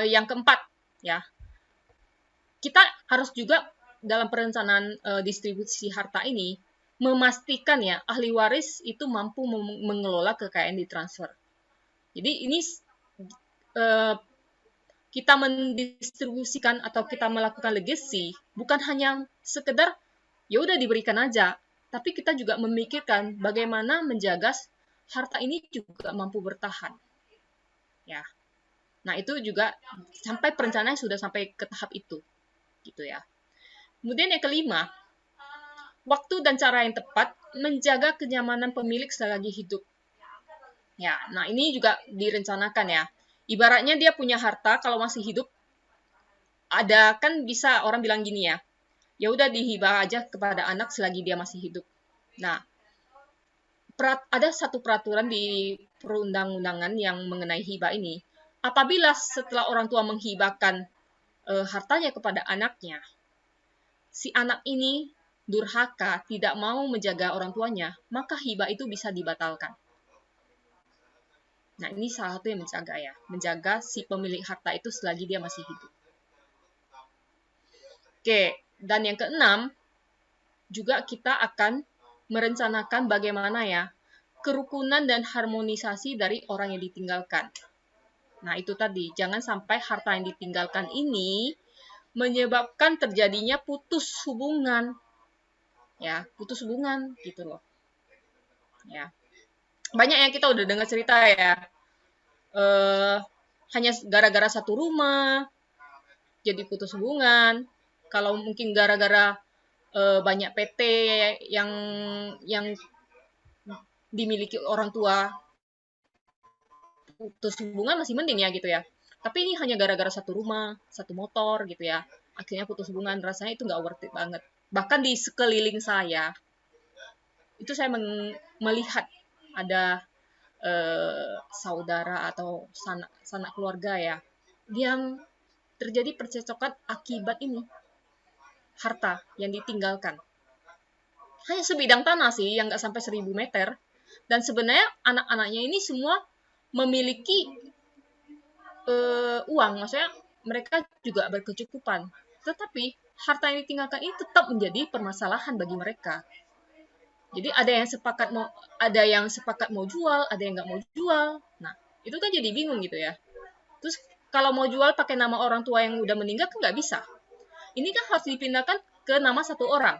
yang keempat ya, kita harus juga dalam perencanaan distribusi harta ini memastikan ya ahli waris itu mampu mengelola kekayaan ditransfer. Jadi ini kita mendistribusikan atau kita melakukan legacy bukan hanya sekedar ya udah diberikan aja. tapi kita juga memikirkan bagaimana menjaga harta ini juga mampu bertahan. Ya. Nah, itu juga sampai perencanaan sudah sampai ke tahap itu. Gitu ya. Kemudian yang kelima, waktu dan cara yang tepat menjaga kenyamanan pemilik selagi hidup. Ya, nah ini juga direncanakan ya. Ibaratnya dia punya harta kalau masih hidup, ada kan bisa orang bilang gini ya, ya udah dihibah aja kepada anak selagi dia masih hidup. Nah, ada satu peraturan di perundang-undangan yang mengenai hibah ini. Apabila setelah orang tua menghibahkan hartanya kepada anaknya, si anak ini durhaka, tidak mau menjaga orang tuanya, maka hibah itu bisa dibatalkan. Nah, ini salah satu yang menjaga si pemilik harta itu selagi dia masih hidup. Oke, dan yang keenam, juga kita akan merencanakan bagaimana ya kerukunan dan harmonisasi dari orang yang ditinggalkan. Nah, itu tadi, jangan sampai harta yang ditinggalkan ini menyebabkan terjadinya putus hubungan. Ya, putus hubungan gitu loh. Ya. Banyak yang kita udah dengar cerita ya. Hanya gara-gara satu rumah jadi putus hubungan. Kalau mungkin gara-gara banyak PT yang dimiliki orang tua, putus hubungan masih mending ya gitu ya. Tapi ini hanya gara-gara satu rumah, satu motor gitu ya. Akhirnya putus hubungan, rasanya itu nggak worth it banget. Bahkan di sekeliling saya, itu saya melihat ada saudara atau sanak keluarga ya, yang terjadi percecokan akibat ini, harta yang ditinggalkan. Hanya sebidang tanah sih, yang nggak sampai 1000 meter. Dan sebenarnya anak-anaknya ini semua memiliki uang, maksudnya mereka juga berkecukupan. Tetapi harta yang ditinggalkan ini tetap menjadi permasalahan bagi mereka. Jadi ada yang sepakat mau jual, ada yang nggak mau jual. Nah, itu kan jadi bingung gitu ya. Terus kalau mau jual pakai nama orang tua yang udah meninggal kan nggak bisa. Ini kan harus dipindahkan ke nama satu orang.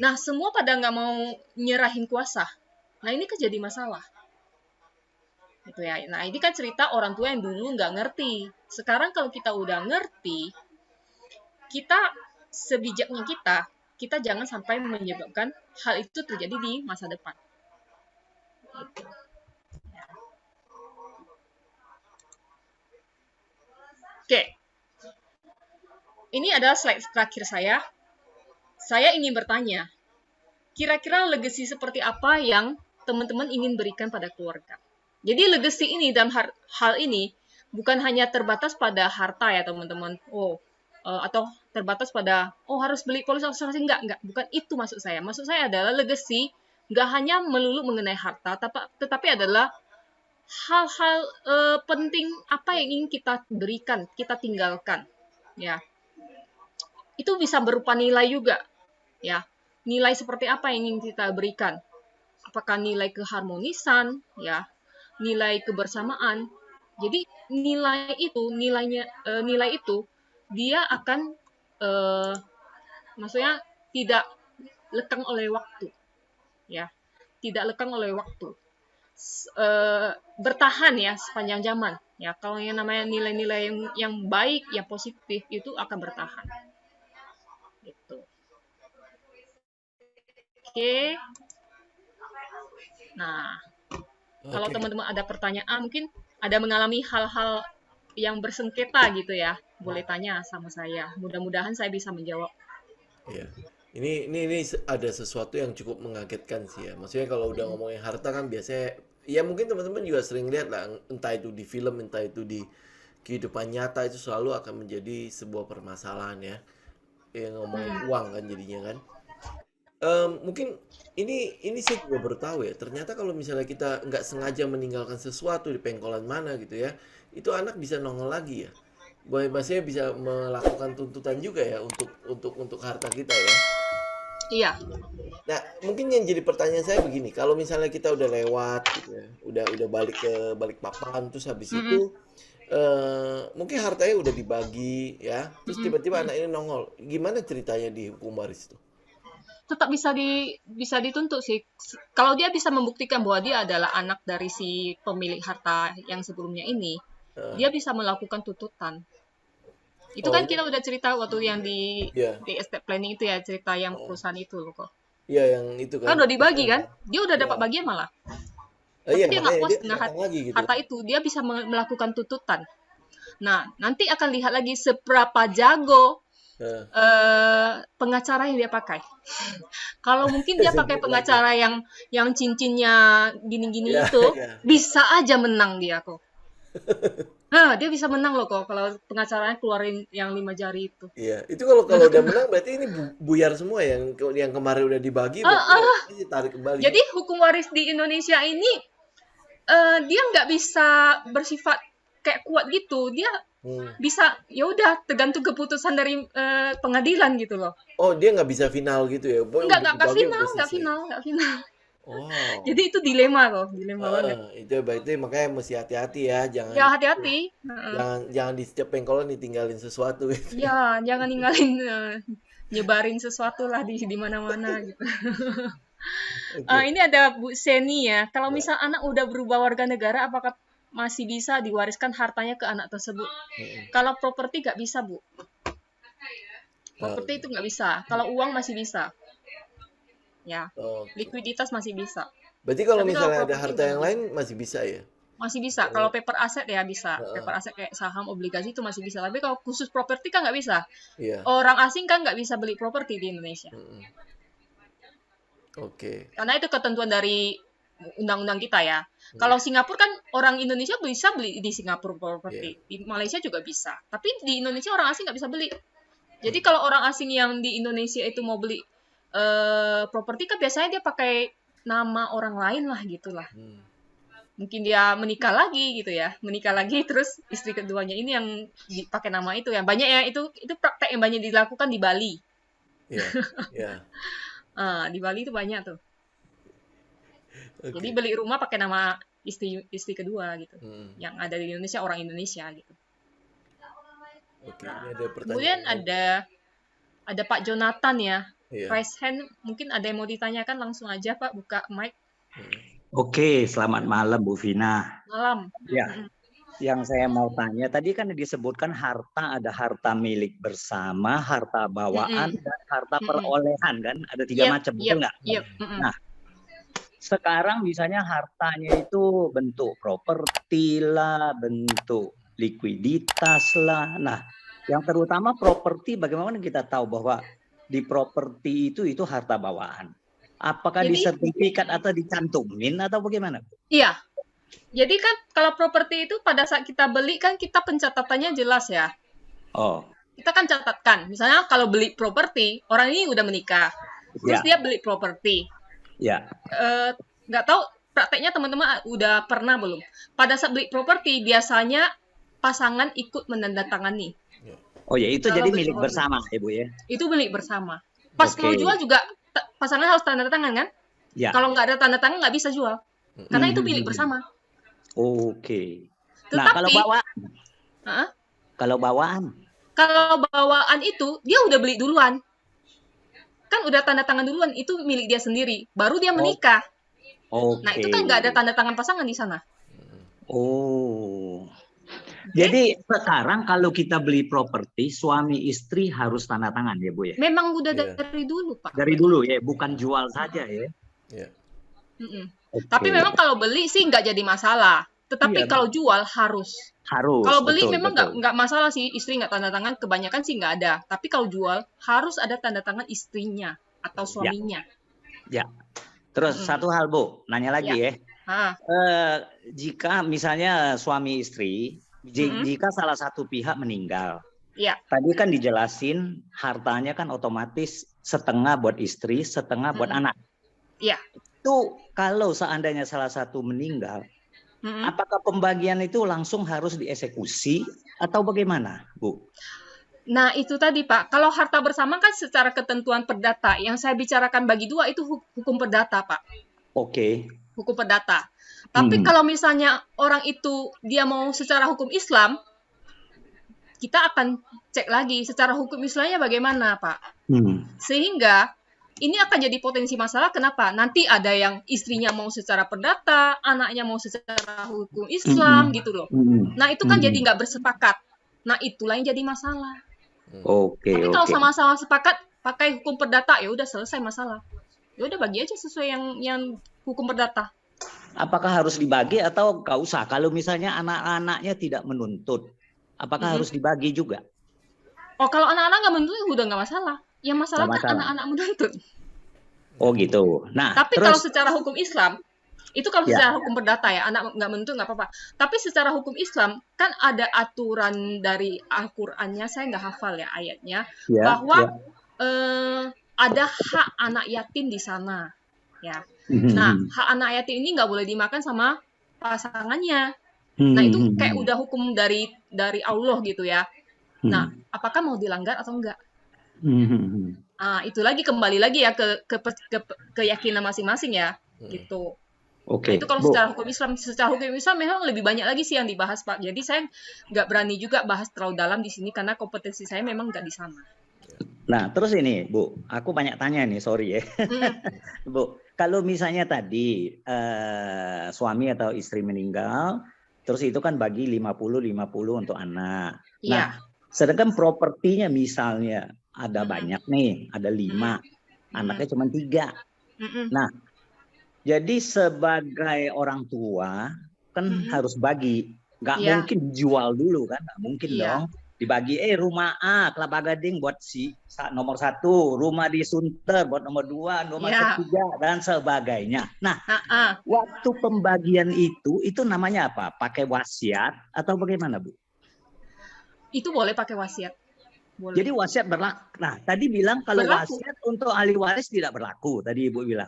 Nah, semua pada nggak mau nyerahin kuasa. Nah, ini kan jadi masalah. Gitu ya. Nah, ini kan cerita orang tua yang dulu nggak ngerti. Sekarang kalau kita udah ngerti, kita sebijaknya kita jangan sampai menyebabkan hal itu terjadi di masa depan. Gitu. Ya. Oke. Ini adalah slide terakhir saya. Saya ingin bertanya, kira-kira legacy seperti apa yang teman-teman ingin berikan pada keluarga? Jadi legacy ini dalam hal ini bukan hanya terbatas pada harta ya teman-teman. Atau terbatas pada harus beli polis asuransi, enggak, bukan itu maksud saya. Maksud saya adalah legacy enggak hanya melulu mengenai harta, tetapi adalah hal-hal penting apa yang ingin kita berikan, kita tinggalkan, ya. Itu bisa berupa nilai juga, ya. Nilai seperti apa yang ingin kita berikan? Apakah nilai keharmonisan, ya, nilai kebersamaan? Jadi nilai itu dia akan maksudnya tidak lekang oleh waktu, ya, tidak lekang oleh waktu, bertahan ya sepanjang zaman, ya. Kalau yang namanya nilai-nilai yang baik, yang positif itu akan bertahan, gitu. Oke. Nah, kalau teman-teman ada pertanyaan, mungkin ada mengalami hal-hal yang bersengketa gitu ya, boleh tanya sama saya. Mudah-mudahan saya bisa menjawab. Iya. Ini ada sesuatu yang cukup mengagetkan sih ya. Maksudnya kalau udah ngomongin harta kan biasanya ya mungkin teman-teman juga sering lihat lah, entah itu di film, entah itu di kehidupan nyata, itu selalu akan menjadi sebuah permasalahan ya. Yang ngomongin uang kan jadinya kan. Mungkin ini saya juga baru tahu ya. Ternyata kalau misalnya kita nggak sengaja meninggalkan sesuatu di pengkolan mana gitu ya, itu anak bisa nongol lagi ya. Boy masih bisa melakukan tuntutan juga ya untuk harta kita ya. Iya. Nah, mungkin yang jadi pertanyaan saya begini, kalau misalnya kita udah lewat gitu ya, udah balik ke balik papan, terus habis itu Mm-mm. mungkin hartanya udah dibagi ya, terus Mm-mm. tiba-tiba anak ini nongol, gimana ceritanya di hukum waris tuh? tetap bisa dituntut sih. Kalau dia bisa membuktikan bahwa dia adalah anak dari si pemilik harta yang sebelumnya ini, Heeh. dia bisa melakukan tuntutan. Itu Oh kan ini kita udah cerita waktu yang ya, di estate planning itu ya, cerita yang heeh. perusahaan itu loh kok. Iya yang itu Kan kan udah dibagi kan? SMK. Dia udah Ya. dapat bagian malah. Iya Tapi dia nggak makanya puas dia dengan datang lagi gitu. harta itu. Dia bisa melakukan tuntutan. Nah, nanti akan lihat lagi seberapa jago Heeh. pengacara yang dia pakai. Kalau mungkin dia pakai Sebut lagi. pengacara yang cincinnya gini-gini Ya, itu, ya. bisa aja menang dia kok. Nah, dia bisa menang loh kok kalau pengacaranya keluarin yang 5 jari itu. Iya, itu kalau kalau udah menang berarti ini buyar semua yang kemarin udah dibagi berarti Ah, ah. ditarik kembali. Jadi hukum waris di Indonesia ini dia nggak bisa bersifat kayak kuat gitu. Dia Hmm. bisa ya udah tergantung keputusan dari pengadilan gitu loh. Oh, dia nggak bisa final gitu ya. Pokoknya udah Nggak dibagi final, udah nggak selesai. final, nggak final. Wow. Jadi itu dilema loh, dilema banget. Itu berarti makanya mesti hati-hati ya, jangan Ya hati-hati. jangan jangan di setiap pengkolan ditinggalin sesuatu gitu. Ya jangan ninggalin nyebarin sesuatu lah di mana-mana gitu. Oke. Ini ada Bu Seni ya. Kalau Ya. misal anak udah berubah warga negara, apakah masih bisa diwariskan hartanya ke anak tersebut? Mm-mm. Kalau properti nggak bisa, Bu. Ah, Properti itu nggak bisa. Kalau uang masih bisa. Ya, oke. likuiditas masih bisa. Berarti kalau Tapi kalau misalnya ada properti harta udah yang nggak lain bisa. masih bisa ya? Masih bisa. Kalau paper aset ya bisa. Heeh. Paper aset kayak saham, obligasi itu masih bisa. Tapi kalau khusus properti kan nggak bisa. Iya. Orang asing kan nggak bisa beli properti di Indonesia. Mm-mm. Oke. Karena itu ketentuan dari undang-undang kita ya. Kalau Singapura kan orang Indonesia bisa beli di Singapura properti. Iya. Di Malaysia juga bisa. Tapi di Indonesia orang asing nggak bisa beli. Jadi kalau orang asing yang di Indonesia itu mau beli properti kan biasanya dia pakai nama orang lain lah gitulah. Hmm. Mungkin dia menikah lagi gitu ya. Menikah lagi terus istri keduanya ini yang pakai nama itu. Yang banyak ya itu praktek yang banyak dilakukan di Bali. Iya. Iya. Di Bali itu banyak tuh. Jadi Oke. beli rumah pakai nama istri kedua gitu. Hmm. Yang ada di Indonesia orang Indonesia gitu. Oke. Ini ada Kemudian pertanyaan. ada Pak Jonathan ya. Iya. Raise hand, mungkin ada yang mau ditanyakan langsung aja Pak, buka mic. Hmm. Oke, selamat malam Bu Vina. Malam. Ya, yang saya mau tanya tadi kan disebutkan harta, ada harta milik bersama, harta bawaan, dan harta perolehan kan? Ada 3 macam, betul nggak? Yep. Nah, sekarang misalnya hartanya itu bentuk properti lah, bentuk likuiditas lah. Nah, yang terutama properti, bagaimana kita tahu bahwa di properti itu harta bawaan? Apakah di sertifikat atau dicantumin atau bagaimana? Iya. Jadi kan kalau properti itu pada saat kita beli kan kita pencatatannya jelas ya. Oh. Kita kan catatkan. Misalnya kalau beli properti, orang ini udah menikah. Terus dia beli properti. Ya. Nggak tahu prakteknya teman-teman udah pernah belum? Pada saat beli properti biasanya pasangan ikut menandatangani. Oh ya, itu jadi milik bersama, Ibu ya? Itu milik bersama. Pas mau jual juga pasangan harus tanda tangan kan? Ya. Kalau nggak ada tanda tangan nggak bisa jual. Karena itu milik bersama. Oke. Tetapi, nah, kalau bawaan? Kalau bawaan? Kalau bawaan itu, dia udah beli duluan. Kan udah tanda tangan duluan, itu milik dia sendiri. Baru dia menikah. Oke. Nah, itu kan nggak ada tanda tangan pasangan di sana. Oh. Jadi sekarang kalau kita beli properti, suami istri harus tanda tangan ya Bu ya? Memang udah dari dulu Pak. Dari dulu ya, bukan jual saja ya? Iya. Okay. Tapi memang kalau beli sih nggak jadi masalah. Tetapi kalau jual harus. Kalau beli memang nggak masalah sih, istri nggak tanda tangan, kebanyakan sih nggak ada. Tapi kalau jual harus ada tanda tangan istrinya atau suaminya. Ya. Terus satu hal Bu, nanya lagi ya. Jika misalnya suami istri, jika salah satu pihak meninggal, tadi kan dijelasin hartanya kan otomatis setengah buat istri, setengah buat anak. Iya. Itu kalau seandainya salah satu meninggal, apakah pembagian itu langsung harus dieksekusi atau bagaimana, Bu? Nah, itu tadi Pak, kalau harta bersama kan secara ketentuan perdata. Yang saya bicarakan bagi dua itu hukum perdata, Pak. Oke. Hukum perdata. Tapi kalau misalnya orang itu dia mau secara hukum Islam, kita akan cek lagi secara hukum Islamnya bagaimana, Pak. Sehingga ini akan jadi potensi masalah. Kenapa? Nanti ada yang istrinya mau secara perdata, anaknya mau secara hukum Islam gitu loh. Nah itu kan jadi nggak bersepakat. Nah itulah yang jadi masalah. Oke, Tapi kalau oke. sama-sama sepakat pakai hukum perdata, ya udah selesai masalah. Ya udah bagi aja sesuai yang hukum perdata. Apakah harus dibagi atau nggak usah? Kalau misalnya anak-anaknya tidak menuntut, apakah harus dibagi juga? Oh kalau anak-anak nggak menuntut udah nggak masalah. Yang masalah Nggak kan masalah. anak-anak menuntut. Oh gitu. Nah, Tapi kalau terus secara hukum Islam, itu kalau ya, secara hukum perdata ya, anak nggak menuntut nggak apa-apa. Tapi secara hukum Islam, kan ada aturan dari Al-Qur'annya, saya nggak hafal ya ayatnya, ya, bahwa ya. ada hak anak yatim di sana. Ya. Nah, hak anak yatim ini nggak boleh dimakan sama pasangannya. Nah, itu kayak udah hukum dari Allah gitu ya. Nah, apakah mau dilanggar atau enggak? Nah, itu lagi kembali lagi ya ke keyakinan masing-masing ya, gitu. Nah, Oke, itu kalau Bu. secara hukum Islam memang lebih banyak lagi sih yang dibahas, Pak. Jadi saya nggak berani juga bahas terlalu dalam di sini karena kompetensi saya memang nggak di sana. Nah, terus ini, Bu, aku banyak tanya nih, sorry ya. Bu, kalau misalnya tadi suami atau istri meninggal, terus itu kan bagi 50-50 untuk anak. Nah, Iya. sedangkan propertinya misalnya ada banyak nih, ada 5, anaknya cuma 3. Nah, jadi sebagai orang tua kan harus bagi, nggak Iya. mungkin dijual dulu kan, nggak mungkin Iya. dong. Dibagi, rumah A Kelapa Gading buat si nomor 1, rumah di Sunter buat nomor 2, nomor Iya. ketiga dan sebagainya. Nah, Ah. waktu pembagian itu namanya apa? Pakai wasiat atau bagaimana, Bu? Itu boleh pakai wasiat. Boleh. Jadi wasiat berlaku. Nah, tadi bilang kalau Berlaku. wasiat untuk ahli waris tidak berlaku. Tadi Ibu bilang.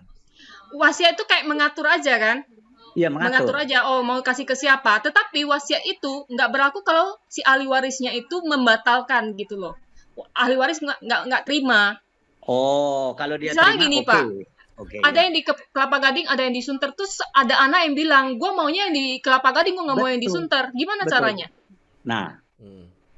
Wasiat itu kayak mengatur aja kan? Iya, Mengatur mengatur. aja, oh mau kasih ke siapa. Tetapi wasiat itu nggak berlaku kalau si ahli warisnya itu membatalkan gitu loh. Ahli waris nggak terima. Oh, kalau dia Misalnya terima, gini, oke. Pak. Oke, Ada ya. yang di Kelapa Gading, ada yang di Sunter. Terus ada anak yang bilang, gue maunya yang di Kelapa Gading, gue nggak mau yang di Betul. Sunter. Gimana Betul. caranya? Nah,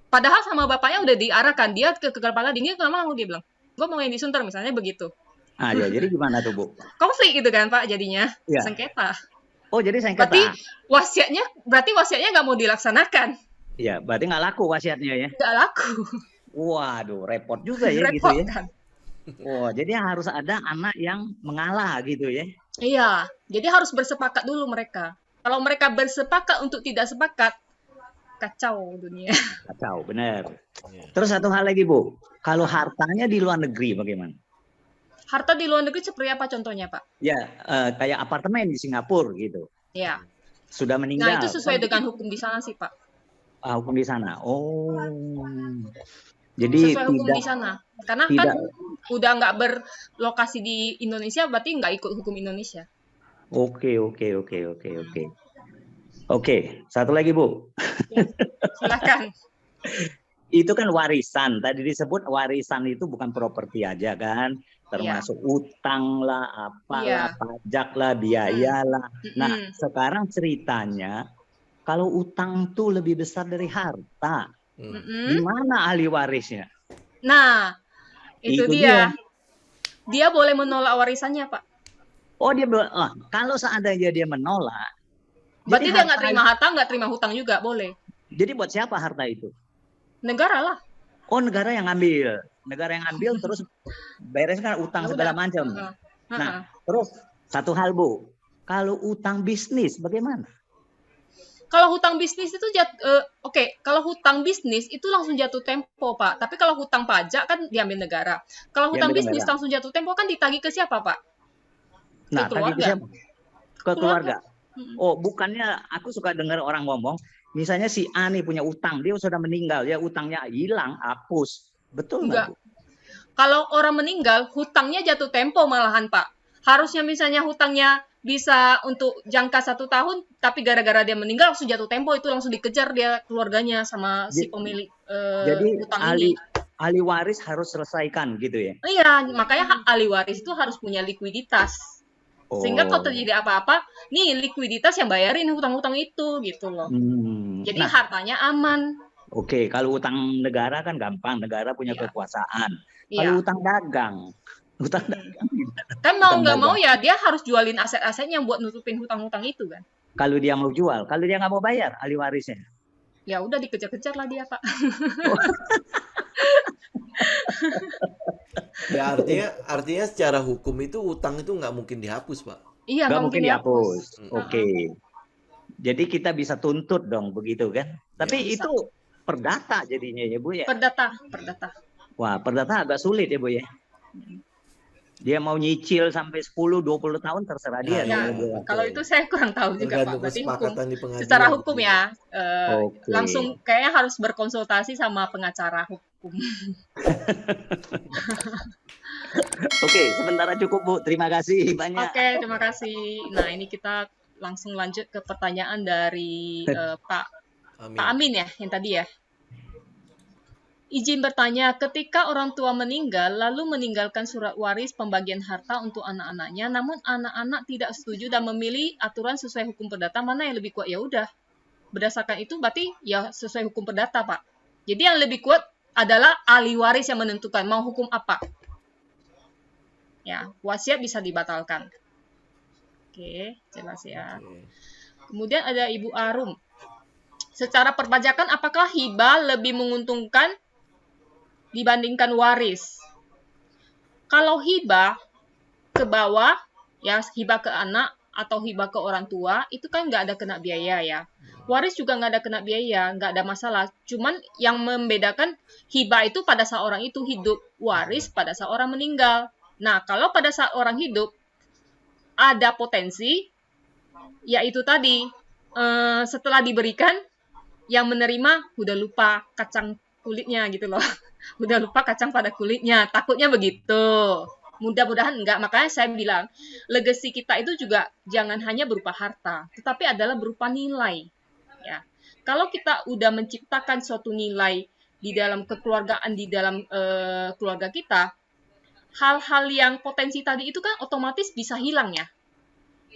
Padahal sama bapaknya udah diarahkan. Dia ke Kelapa Gading, dia mau, dia bilang, gue mau yang di Sunter misalnya begitu. ya, jadi gimana tuh, Bu? Konflik gitu kan, Pak, jadinya. Ya. Sengketa. Oh, jadi sengketa. Berarti wasiatnya nggak mau dilaksanakan. Iya, berarti nggak laku wasiatnya ya? Nggak laku. Waduh, repot juga ya Repot gitu ya. kan? Oh, jadi harus ada anak yang mengalah gitu ya? Iya, jadi harus bersepakat dulu mereka. Kalau mereka bersepakat untuk tidak sepakat, kacau dunia. Kacau, benar. Terus satu hal lagi, Bu. Kalau hartanya di luar negeri bagaimana? Harta di luar negeri seperti apa contohnya, Pak? Ya, kayak apartemen di Singapura gitu. Ya. Sudah meninggal. Nah, itu sesuai dengan hukum di sana sih, Pak. Hukum di sana. Oh. Jadi sesuai hukum di sana. Karena kan udah nggak berlokasi di Indonesia, berarti nggak ikut hukum Indonesia. Oke. Oke, satu lagi, Bu. Ya, silakan. Itu kan warisan. Tadi disebut warisan itu bukan properti aja kan, termasuk utang lah, apalah, pajak lah, biaya lah. Nah, sekarang ceritanya kalau utang tuh lebih besar dari harta. Gimana ahli warisnya? Nah, itu dia. Dia boleh menolak warisannya, Pak. Oh, dia kalau seandainya dia menolak, berarti dia nggak terima harta, nggak terima hutang juga, boleh. Jadi buat siapa harta itu? Negara lah. Oh, negara yang ambil. Negara yang ambil terus bereskan utang segala macam. Nah, terus satu hal, Bu. Kalau utang bisnis bagaimana? Kalau hutang bisnis itu kalau hutang bisnis itu langsung jatuh tempo, Pak. Tapi kalau hutang pajak kan diambil negara. Kalau hutang bisnis langsung jatuh tempo kan ditagih ke siapa, Pak? Nah, tagih ke siapa? Ke keluarga. Oh, bukannya aku suka dengar orang ngomong, misalnya si A nih punya utang, dia sudah meninggal, ya utangnya hilang, hapus. Betul nggak? Kalau orang meninggal, hutangnya jatuh tempo malahan, Pak. Harusnya misalnya hutangnya bisa untuk jangka 1 tahun, tapi gara-gara dia meninggal langsung jatuh tempo, itu langsung dikejar dia keluarganya sama si pemilik hutang ini. Ahli waris harus selesaikan gitu ya? Iya, makanya ahli waris itu harus punya likuiditas. Sehingga kalau terjadi apa-apa, nih likuiditas yang bayarin hutang-hutang itu gitu loh. Jadi hartanya aman. Oke, kalau utang negara kan gampang, negara punya kekuasaan. Kalau utang dagang, Hutang Mm-mm. dagang gimana? Kan mau Hutang nggak mau dagang. ya dia harus jualin aset-asetnya buat nutupin hutang-hutang itu kan. Kalau dia mau jual, kalau dia nggak mau bayar ahli warisnya. Ya udah dikejar-kejar lah dia, Pak. Ya artinya secara hukum itu utang itu nggak mungkin dihapus, Pak. Iya, Nggak nggak mungkin mungkin dihapus. dihapus. Oke. Heeh. Jadi kita bisa tuntut dong begitu kan? Tapi Ya. Bisa. itu perdata jadinya ya Bu ya. Perdata. Wah, perdata agak sulit ya Bu ya. Dia mau nyicil sampai 10-20 tahun terserah dia Ya, dong. Ya, ya, Bu ya. kalau betul. itu saya kurang tahu juga, Pak. Tergantung Berarti hukum. kesepakatan di pengadilan. Secara hukum gitu. ya, Oke. langsung kayaknya harus berkonsultasi sama pengacara hukum. Oke, sementara cukup Bu. Terima kasih banyak. Oke, terima kasih. Nah, ini kita langsung lanjut ke pertanyaan dari Pak Amin. Amin ya, yang tadi ya. Izin bertanya, ketika orang tua meninggal, lalu meninggalkan surat waris pembagian harta untuk anak-anaknya, namun anak-anak tidak setuju dan memilih aturan sesuai hukum perdata, mana yang lebih kuat? Ya udah, berdasarkan itu berarti ya sesuai hukum perdata, Pak. Jadi yang lebih kuat adalah ahli waris yang menentukan mau hukum apa. Ya, wasiat bisa dibatalkan. Oke, jelas ya. Oke. Kemudian ada Ibu Arum. Secara perpajakan, apakah hibah lebih menguntungkan dibandingkan waris? Kalau hibah ke bawah, ya hibah ke anak atau hibah ke orang tua, itu kan nggak ada kena biaya ya. Waris juga nggak ada kena biaya, nggak ada masalah. Cuman yang membedakan hibah itu pada saat orang itu hidup, waris pada saat orang meninggal. Nah, kalau pada saat orang hidup, ada potensi, yaitu tadi, setelah diberikan, yang menerima udah lupa kacang kulitnya gitu loh. Udah lupa kacang pada kulitnya. Takutnya begitu. Mudah-mudahan enggak. Makanya saya bilang, legacy kita itu juga jangan hanya berupa harta, tetapi adalah berupa nilai. Ya. Kalau kita udah menciptakan suatu nilai di dalam kekeluargaan, di dalam keluarga kita, hal-hal yang potensi tadi itu kan otomatis bisa hilang ya.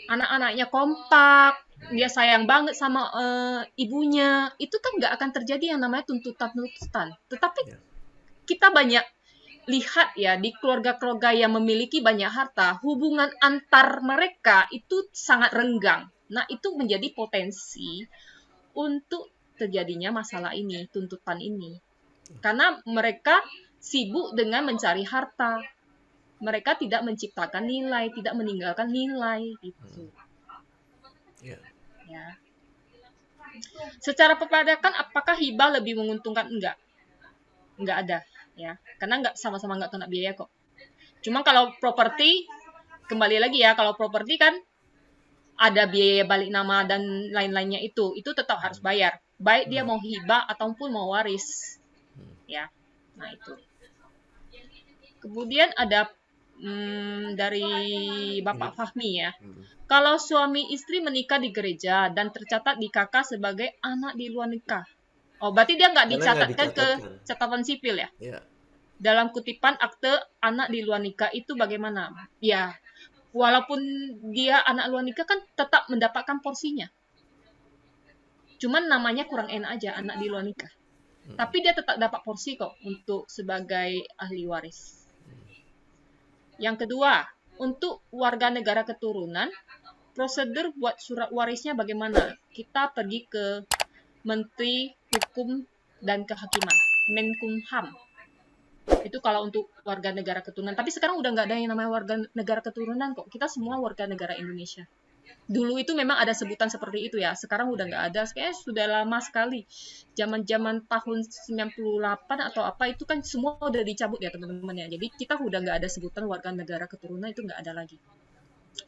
Anak-anaknya kompak, dia sayang banget sama ibunya, itu kan nggak akan terjadi yang namanya tuntutan-tuntutan. Tetapi Ya. kita banyak lihat ya di keluarga-keluarga yang memiliki banyak harta, hubungan antar mereka itu sangat renggang. Nah, itu menjadi potensi untuk terjadinya masalah ini, tuntutan ini. Karena mereka sibuk dengan mencari harta. Mereka tidak menciptakan nilai, tidak meninggalkan nilai gitu. Ya. Ya. Secara perpajakan apakah hibah lebih menguntungkan? Enggak ada ya. Karena sama-sama enggak kena biaya kok. Cuma kalau properti, kembali lagi ya, kalau properti kan ada biaya balik nama dan lain-lainnya itu tetap harus bayar. Baik dia mau hibah ataupun mau waris. Ya. Nah, itu. Kemudian ada dari Bapak Fahmi ya. Kalau suami istri menikah di gereja dan tercatat di KK sebagai anak di luar nikah. Oh, berarti dia nggak Karena nggak dicatatkan ke dicatatkan. catatan sipil ya? Ya. Dalam kutipan akte anak di luar nikah itu bagaimana? Ya, walaupun dia anak luar nikah kan tetap mendapatkan porsinya. Cuman namanya kurang enak aja, anak di luar nikah. Tapi dia tetap dapat porsi kok untuk sebagai ahli waris. Yang kedua, untuk warga negara keturunan, prosedur buat surat warisnya bagaimana? Kita pergi ke Menteri Hukum dan Kehakiman, Menkumham. Itu kalau untuk warga negara keturunan. Tapi sekarang udah nggak ada yang namanya warga negara keturunan kok. Kita semua warga negara Indonesia. Dulu itu memang ada sebutan seperti itu ya. Sekarang udah nggak ada. Kayaknya sudah lama sekali. Zaman-zaman tahun 98 atau apa itu kan semua udah dicabut ya teman-teman ya. Jadi kita udah nggak ada sebutan warga negara keturunan, itu nggak ada lagi.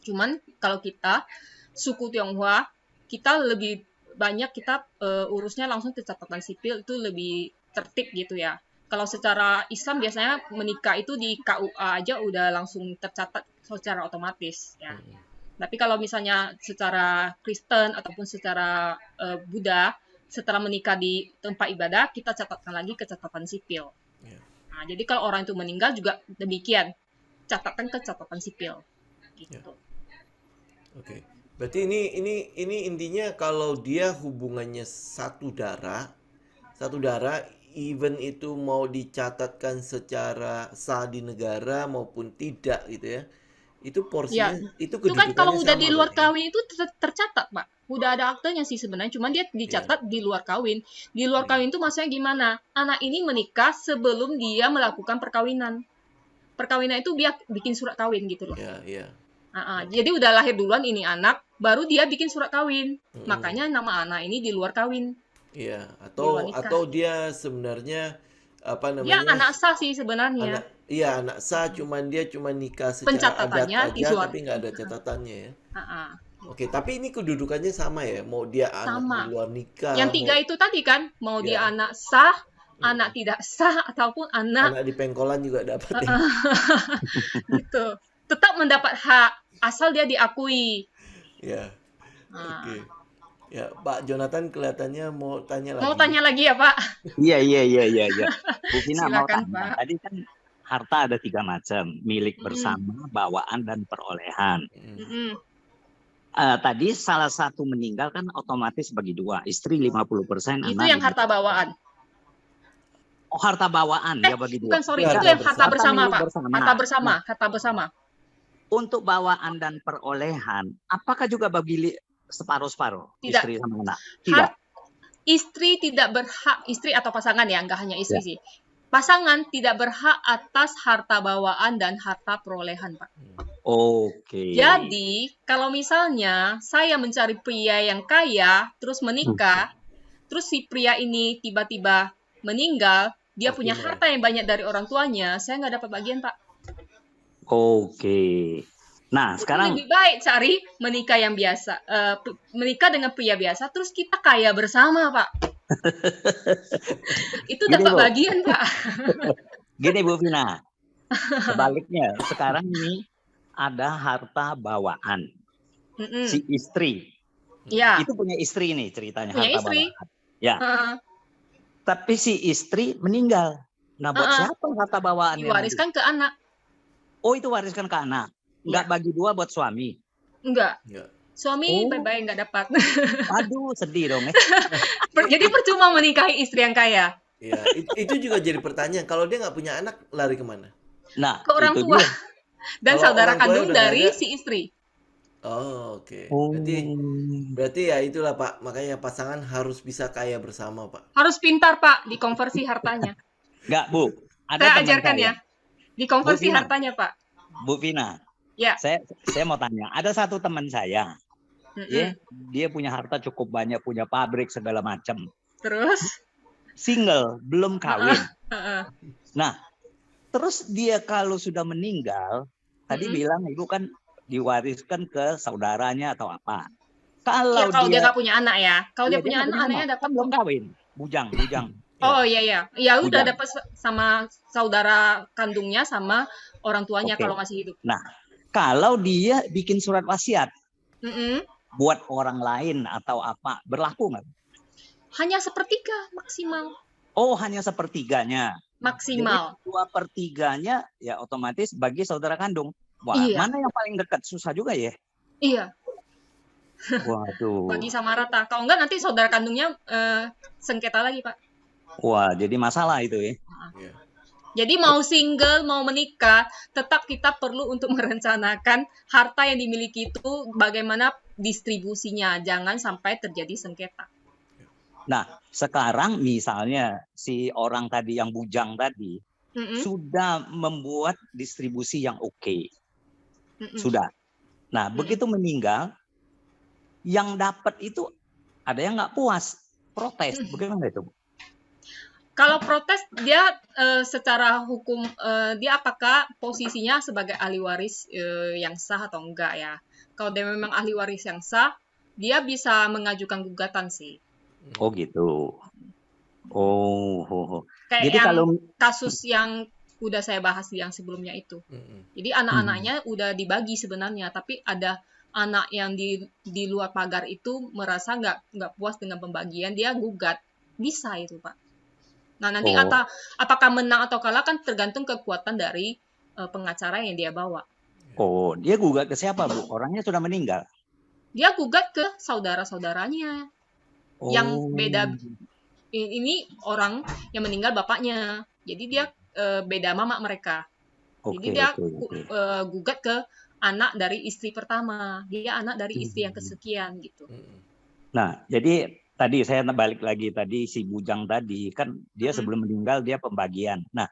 Cuman kalau kita suku Tionghoa, kita lebih banyak kita urusnya langsung ke catatan sipil, itu lebih tertib gitu ya. Kalau secara Islam biasanya menikah itu di KUA aja udah langsung tercatat secara otomatis ya. Tapi kalau misalnya secara Kristen ataupun secara Buddha, setelah menikah di tempat ibadah, kita catatkan lagi ke catatan sipil. Ya. Nah, jadi kalau orang itu meninggal juga demikian, catatan ke catatan sipil. Gitu. Ya. Oke. Berarti ini intinya kalau dia hubungannya satu darah even itu mau dicatatkan secara sah di negara maupun tidak gitu ya. Itu Ya, porsinya, itu itu kan kalau kedudukannya udah di sama luar berarti kan? kawin itu tercatat, Pak. Udah ada aktenya sih sebenarnya, cuman dia Iya. dicatat di luar kawin. Di luar Hmm. kawin itu maksudnya gimana? Anak ini menikah sebelum dia melakukan perkawinan. Perkawinan itu dia bikin surat kawin gitu loh. Ya, ya. Jadi udah lahir duluan ini anak, baru dia bikin surat kawin. Mm-mm. Makanya nama anak ini di luar kawin, Iya, di luar nikah. atau dia sebenarnya apa Dia namanya? anak sah sih sebenarnya. Anak sah, cuman dia cuma nikah secara adat Pencatatannya di aja luar. tapi nggak ada catatannya ya. Ah, Oke, tapi ini kedudukannya sama ya, mau dia anak di sama. luar nikah, Yang tiga mau itu tadi kan, mau dia ya anak sah, anak tidak sah, ataupun anak anak di pengkolan juga dapat ya. gitu. Tetap mendapat hak, asal dia diakui. Ya, Nah, oke. Ya, Pak Jonathan kelihatannya mau tanya mau lagi. tanya lagi ya, Pak? Iya. Bu Vina mau Silakan, tanya. Pak. Tadi kan harta ada 3 macam, milik Mm-mm. bersama, bawaan, dan perolehan. Mm-mm. Tadi salah satu meninggal kan otomatis bagi 2, istri 50%, Itu anak yang harta bawaan. Oh, harta bawaan ya bagi 2. Bukan, sorry, Itu itu harta yang harta bersama, milik Pak. bersama. Harta bersama, Nah, harta bersama. untuk bawaan dan perolehan, apakah juga bagi separuh-separuh Tidak. istri sama anak? Tidak. Istri tidak berhak, istri atau pasangan ya, nggak hanya istri Ya. sih. Pasangan tidak berhak atas harta bawaan dan harta perolehan, Pak. Oke. Jadi, kalau misalnya saya mencari pria yang kaya, terus menikah, terus si pria ini tiba-tiba meninggal, dia Pasti punya mau. harta yang banyak dari orang tuanya, saya nggak dapat bagian, Pak. Oke. Nah, Itu sekarang lebih baik cari menikah yang biasa, menikah dengan pria biasa, terus kita kaya bersama, Pak. Itu Gini, dapat Bu. bagian, Pak. Gini Bu Vina, sebaliknya sekarang ini ada harta bawaan. Mm-mm. Si istri, Iya, itu punya istri nih ceritanya, punya harta istri. bawaan. Ya, Heeh. tapi si istri meninggal. Nah, buat Heeh. siapa harta bawaannya? Diwariskan ke anak. Oh, itu wariskan ke anak. Nggak Iya. bagi 2 buat suami. Enggak. Enggak. Suami Oh. bye-bye nggak dapat. Aduh, sedih dong. Jadi percuma menikahi istri yang kaya. Ya, itu juga jadi pertanyaan. Kalau dia nggak punya anak, lari kemana? Nah, Ke orang itu tua. dia. Dan Kalau saudara orang tuanya kandung udah nggak dari ada. si istri. Oh, oke. Oh. Berarti ya itulah Pak. Makanya pasangan harus bisa kaya bersama, Pak. Harus pintar, Pak, dikonversi hartanya. Nggak, Bu. Ada Saya teman ajarkan saya. ya. Dikonversi Bu Vina. hartanya, Pak. Bu Vina, Ya. saya mau tanya. Ada satu teman saya, Mm-mm. ya, dia punya harta cukup banyak, punya pabrik segala macam. Terus? Single, belum kawin. Heeh. Nah, terus dia kalau sudah meninggal, tadi Mm-mm. bilang ibu kan diwariskan ke saudaranya atau apa. Ya, kalau dia dia nggak punya anak ya. Kalau iya, dia punya nggak anak, anaknya dapat kan belum kawin, bujang. Oh iya. Ya udah Bujang. dapat sama saudara kandungnya sama orang tuanya Oke. kalau masih hidup. Nah, kalau dia bikin surat wasiat Mm-mm. buat orang lain atau apa, berlaku nggak? Hanya sepertiga maksimal. Oh, hanya sepertiganya. Maksimal. Jadi 2/3-nya ya otomatis bagi saudara kandung. Wah, Iya. mana yang paling dekat? Susah juga ya. Iya, Waduh. bagi sama rata. Kalau enggak nanti saudara kandungnya sengketa lagi, Pak. Wah, jadi masalah itu ya. Ya. Jadi mau single, mau menikah, tetap kita perlu untuk merencanakan harta yang dimiliki itu bagaimana distribusinya. Jangan sampai terjadi sengketa. Nah, sekarang misalnya si orang tadi yang bujang tadi Mm-mm. sudah membuat distribusi yang oke. Mm-mm. Sudah. Nah, begitu meninggal, yang dapat itu ada yang nggak puas, protes. Bagaimana itu? Kalau protes, dia secara hukum, dia apakah posisinya sebagai ahli waris yang sah atau enggak ya. Kalau dia memang ahli waris yang sah, dia bisa mengajukan gugatan sih. Oh gitu. Oh. Kayak Jadi yang kalau kasus yang udah saya bahas yang sebelumnya itu. Mm-mm. Jadi anak-anaknya udah dibagi sebenarnya, tapi ada anak yang di luar pagar itu merasa nggak puas dengan pembagian, dia gugat. Bisa itu, Pak. Nah, nanti Oh. apakah menang atau kalah kan tergantung kekuatan dari pengacara yang dia bawa. oh, dia gugat ke siapa, Bu? Orangnya sudah meninggal. Dia gugat ke saudara-saudaranya yang Oh. ini orang yang meninggal bapaknya. Jadi dia beda mama mereka. Jadi Oke, dia oke. gugat ke anak dari istri pertama. Dia anak dari istri yang Hmm. kesekian gitu. Nah, jadi tadi saya balik lagi tadi si Bujang tadi kan dia sebelum meninggal dia pembagian. Nah,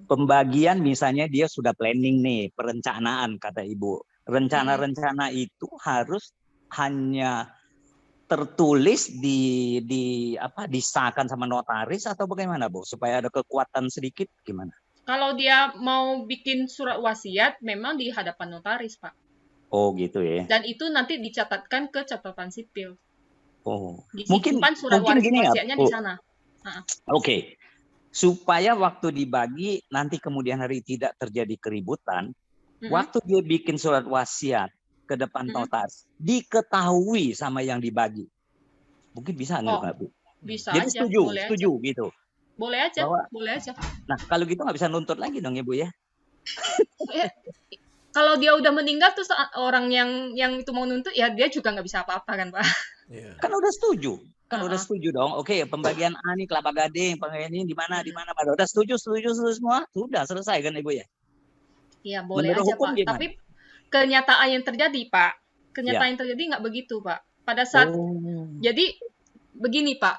pembagian misalnya dia sudah planning nih, perencanaan kata Ibu. Rencana-rencana itu harus hanya tertulis disahkan sama notaris atau bagaimana, Bu? Supaya ada kekuatan sedikit gimana? Kalau dia mau bikin surat wasiat, memang di hadapan notaris, Pak. Oh, gitu ya. Dan itu nanti dicatatkan ke catatan sipil. Oh, Disimpan surat gini ya, wasiatnya di Bu. sana. Oke. Supaya waktu dibagi nanti kemudian hari tidak terjadi keributan, waktu dia bikin surat wasiat ke depan notaris, diketahui sama yang dibagi. Mungkin bisa nggak, Bu? Bisa Jadi aja, setuju gitu. Boleh aja, Bahwa, boleh aja. Nah, kalau gitu nggak bisa nuntut lagi dong ya, Bu ya? Kalau dia udah meninggal terus orang yang itu mau nuntut, ya dia juga nggak bisa apa-apa kan, Pak? Kan udah setuju. Udah setuju dong. Oke, pembagian A nih Kelapa Gading, pembagian ini di mana. Udah setuju semua. Sudah selesai kan Ibu ya? Iya, boleh menurut aja, hukum Pak. gimana? Tapi kenyataan yang terjadi, Pak. Kenyataan yang terjadi nggak begitu, Pak. Pada saat, jadi begini, Pak.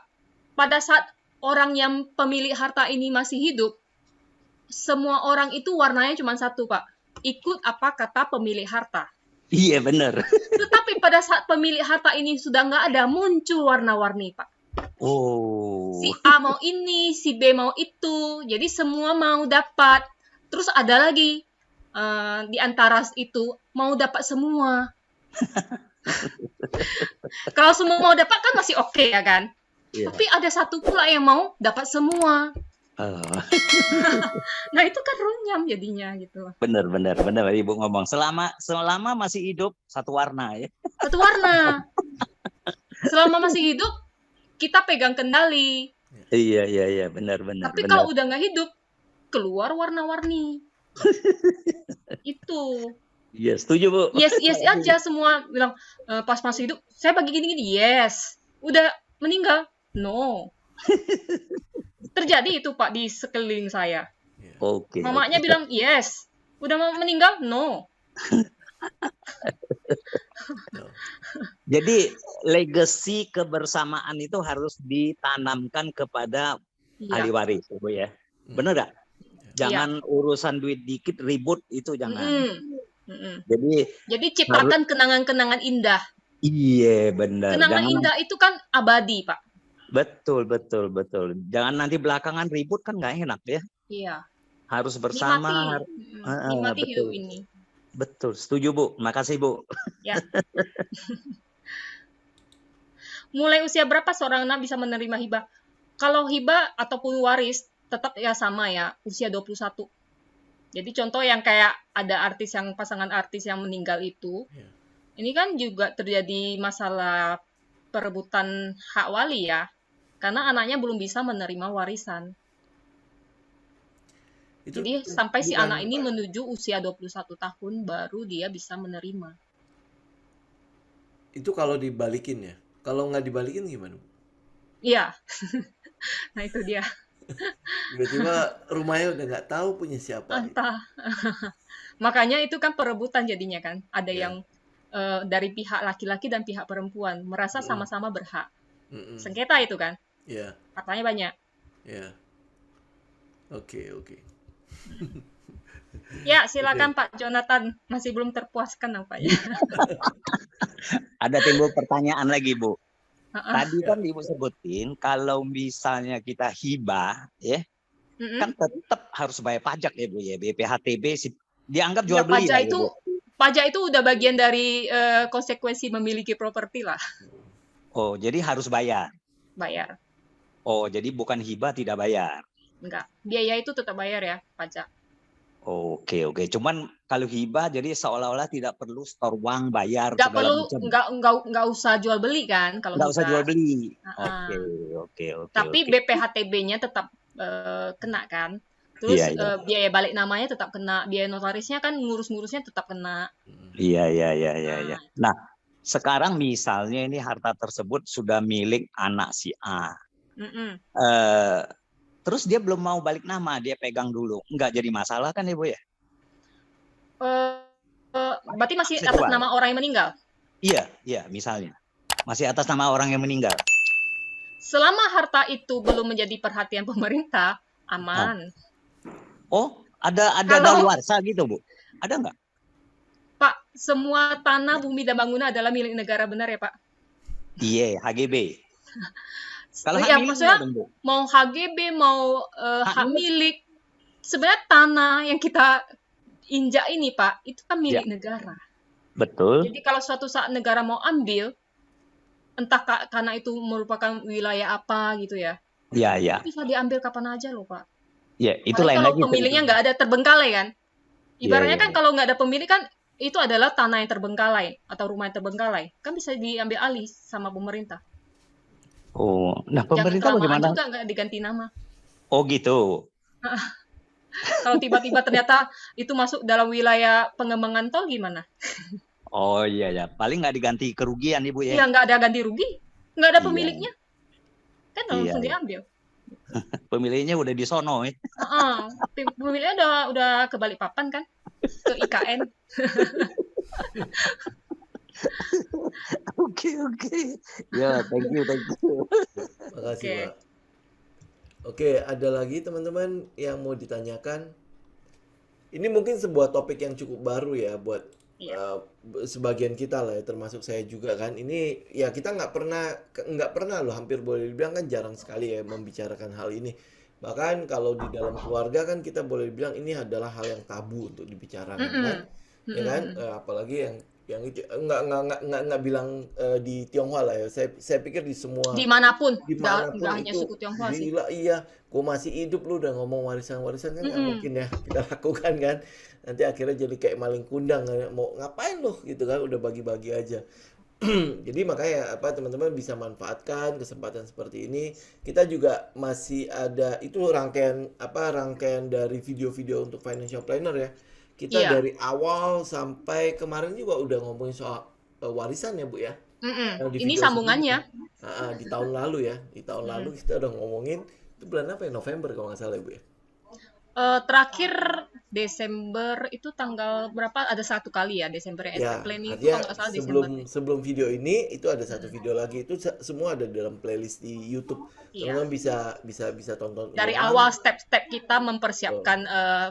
Pada saat orang yang pemilik harta ini masih hidup, semua orang itu warnanya cuma satu, Pak. Ikut apa kata pemilik harta. Iya, benar. Tetapi pada saat pemilik harta ini sudah nggak ada, muncul warna-warni, Pak. Si A mau ini, si B mau itu. Jadi semua mau dapat. Terus ada lagi, di antara itu, mau dapat semua. Kalau semua mau dapat kan masih oke ya kan? Yeah. Tapi ada satu pula yang mau dapat semua. Nah itu kan runyam jadinya gitu. Benar Ibu ngomong. Selama masih hidup satu warna ya. Satu warna. Selama masih hidup kita pegang kendali. Iya benar. Tapi kalau udah nggak hidup keluar warna-warni. Itu. Yes, setuju Bu. Yes aja semua bilang pas masih hidup saya bagi gini. Yes. Udah meninggal? No. Terjadi itu Pak di sekeliling saya. Oke. Mamanya bilang yes. Udah mau meninggal? No. Jadi legacy kebersamaan itu harus ditanamkan kepada ahli waris, Bu ya. Benar nggak? Jangan urusan duit dikit ribut itu jangan. Jadi ciptakan kenangan-kenangan indah. Iya benar. Kenangan indah itu kan abadi Pak. Betul. Jangan nanti belakangan ribut kan nggak enak ya. Iya. Harus bersama. Nikmati hidup ini. Betul. Setuju Bu. Makasih Bu. Ya. Mulai usia berapa seorang anak bisa menerima hibah? Kalau hibah ataupun waris tetap ya sama ya, usia 21. Jadi contoh yang kayak ada pasangan artis yang meninggal itu, ini kan juga terjadi masalah perebutan hak wali ya, karena anaknya belum bisa menerima warisan. Jadi sampai si anak ini menuju usia 21 tahun baru dia bisa menerima. Itu kalau dibalikin ya? Kalau nggak dibalikin gimana? Iya. Nah itu dia. Tiba-tiba rumahnya udah nggak tahu punya siapa. Entah. Makanya itu kan perebutan jadinya kan. Ada yang dari pihak laki-laki dan pihak perempuan merasa sama-sama berhak. Sengketa itu kan. Iya. Katanya banyak. Iya. Oke. Ya silakan Pak Jonathan. Masih belum terpuaskan nampaknya. Ada timbul pertanyaan lagi Bu. Tadi kan Ibu sebutin kalau misalnya kita hibah ya, kan tetap harus bayar pajak ya Bu ya. BPHTB dianggap jual beli ya, pajak itu udah bagian dari konsekuensi memiliki properti lah. Oh, jadi harus bayar. Bayar. Oh, jadi bukan hibah tidak bayar. Enggak. Biaya itu tetap bayar ya, pajak. Oke. Cuman kalau hibah jadi seolah-olah tidak perlu store uang bayar nggak perlu macam. Nggak usah jual beli kan kalau nggak usah jual beli. Oke. Tapi BPHTB-nya tetap kena kan. Terus biaya balik namanya tetap kena, biaya notarisnya kan ngurus-ngurusnya tetap kena. Iya. Nah, sekarang misalnya ini harta tersebut sudah milik anak si A. Mm-mm. Eh, terus dia belum mau balik nama, dia pegang dulu. Nggak jadi masalah kan Ibu ya? Berarti masih Bisa atas jual. nama orang yang meninggal. Iya, misalnya. Masih atas nama orang yang meninggal. Selama harta itu belum menjadi perhatian pemerintah, Nah. aman. Oh, ada Kalau- daluarsa gitu, Bu? Ada nggak? Pak, semua tanah, bumi, dan bangunan adalah milik negara, benar ya Pak? Iya, HGB. Kalau hak Ya, milik maksudnya nggak dong, Bu? mau HGB, mau hak Hak milik, sebenarnya tanah yang kita injak ini Pak, itu kan milik negara. Betul. Jadi kalau suatu saat negara mau ambil, entah karena itu merupakan wilayah apa gitu ya, Iya. bisa diambil kapan aja loh Pak. Ya, itu Apalagi lain kalau lagi. pemiliknya nggak ada, terbengkalai kan. Ibaratnya Iya. kan kalau nggak ada pemilik kan, itu adalah tanah yang terbengkalai atau rumah yang terbengkalai. Kan bisa diambil alih sama pemerintah. Oh, nah Jangan pemerintah kelamaan bagaimana? juga nggak diganti nama. Oh gitu. Kalau tiba-tiba ternyata itu masuk dalam wilayah pengembangan tol gimana? Oh iya ya, paling nggak diganti kerugian Ibu ya. Ya nggak ada ganti rugi, nggak ada Iya. pemiliknya. Kan langsung Iya. diambil. Pemiliknya udah di sono ya. Pemiliknya udah ke Balikpapan kan, ke IKN. Oke. Ya, thank you. Makasih, Oke. Pak. Oke, ada lagi teman-teman yang mau ditanyakan? Ini mungkin sebuah topik yang cukup baru ya buat Iya. sebagian kita lah ya, termasuk saya juga kan. Ini ya kita nggak pernah loh, hampir boleh dibilang kan jarang sekali ya membicarakan hal ini. Bahkan kalau di dalam keluarga kan kita boleh bilang ini adalah hal yang tabu untuk dibicarakan kan, ya kan? Apalagi yang itu nggak bilang di Tionghoa lah ya. Saya pikir di semua Dimanapun, dimanapun nggak hanya itu suku Tionghoa sih. gila iya, gue masih hidup lu udah ngomong warisan-warisan kan nggak mungkin ya kita lakukan kan, nanti akhirnya jadi kayak maling kundang kan. Mau ngapain lu gitu kan, udah bagi-bagi aja. Jadi makanya apa teman-teman bisa manfaatkan kesempatan seperti ini. Kita juga masih ada itu rangkaian dari video-video untuk financial planner ya. Kita Iya. dari awal sampai kemarin juga udah ngomongin soal warisan ya Bu ya. Yang di Ini video sambungannya. di tahun lalu ya, di tahun lalu kita udah ngomongin itu bulan apa ya, November kalau nggak salah ya Bu ya. Terakhir Desember itu tanggal berapa? Ada satu kali ya Desember Ya, estate planning itu artinya kalau nggak salah Desember. sebelum video ini itu ada satu video lagi, itu semua ada dalam playlist di YouTube. Iya. Teman-teman bisa tonton Dari ulang. awal step-step kita mempersiapkan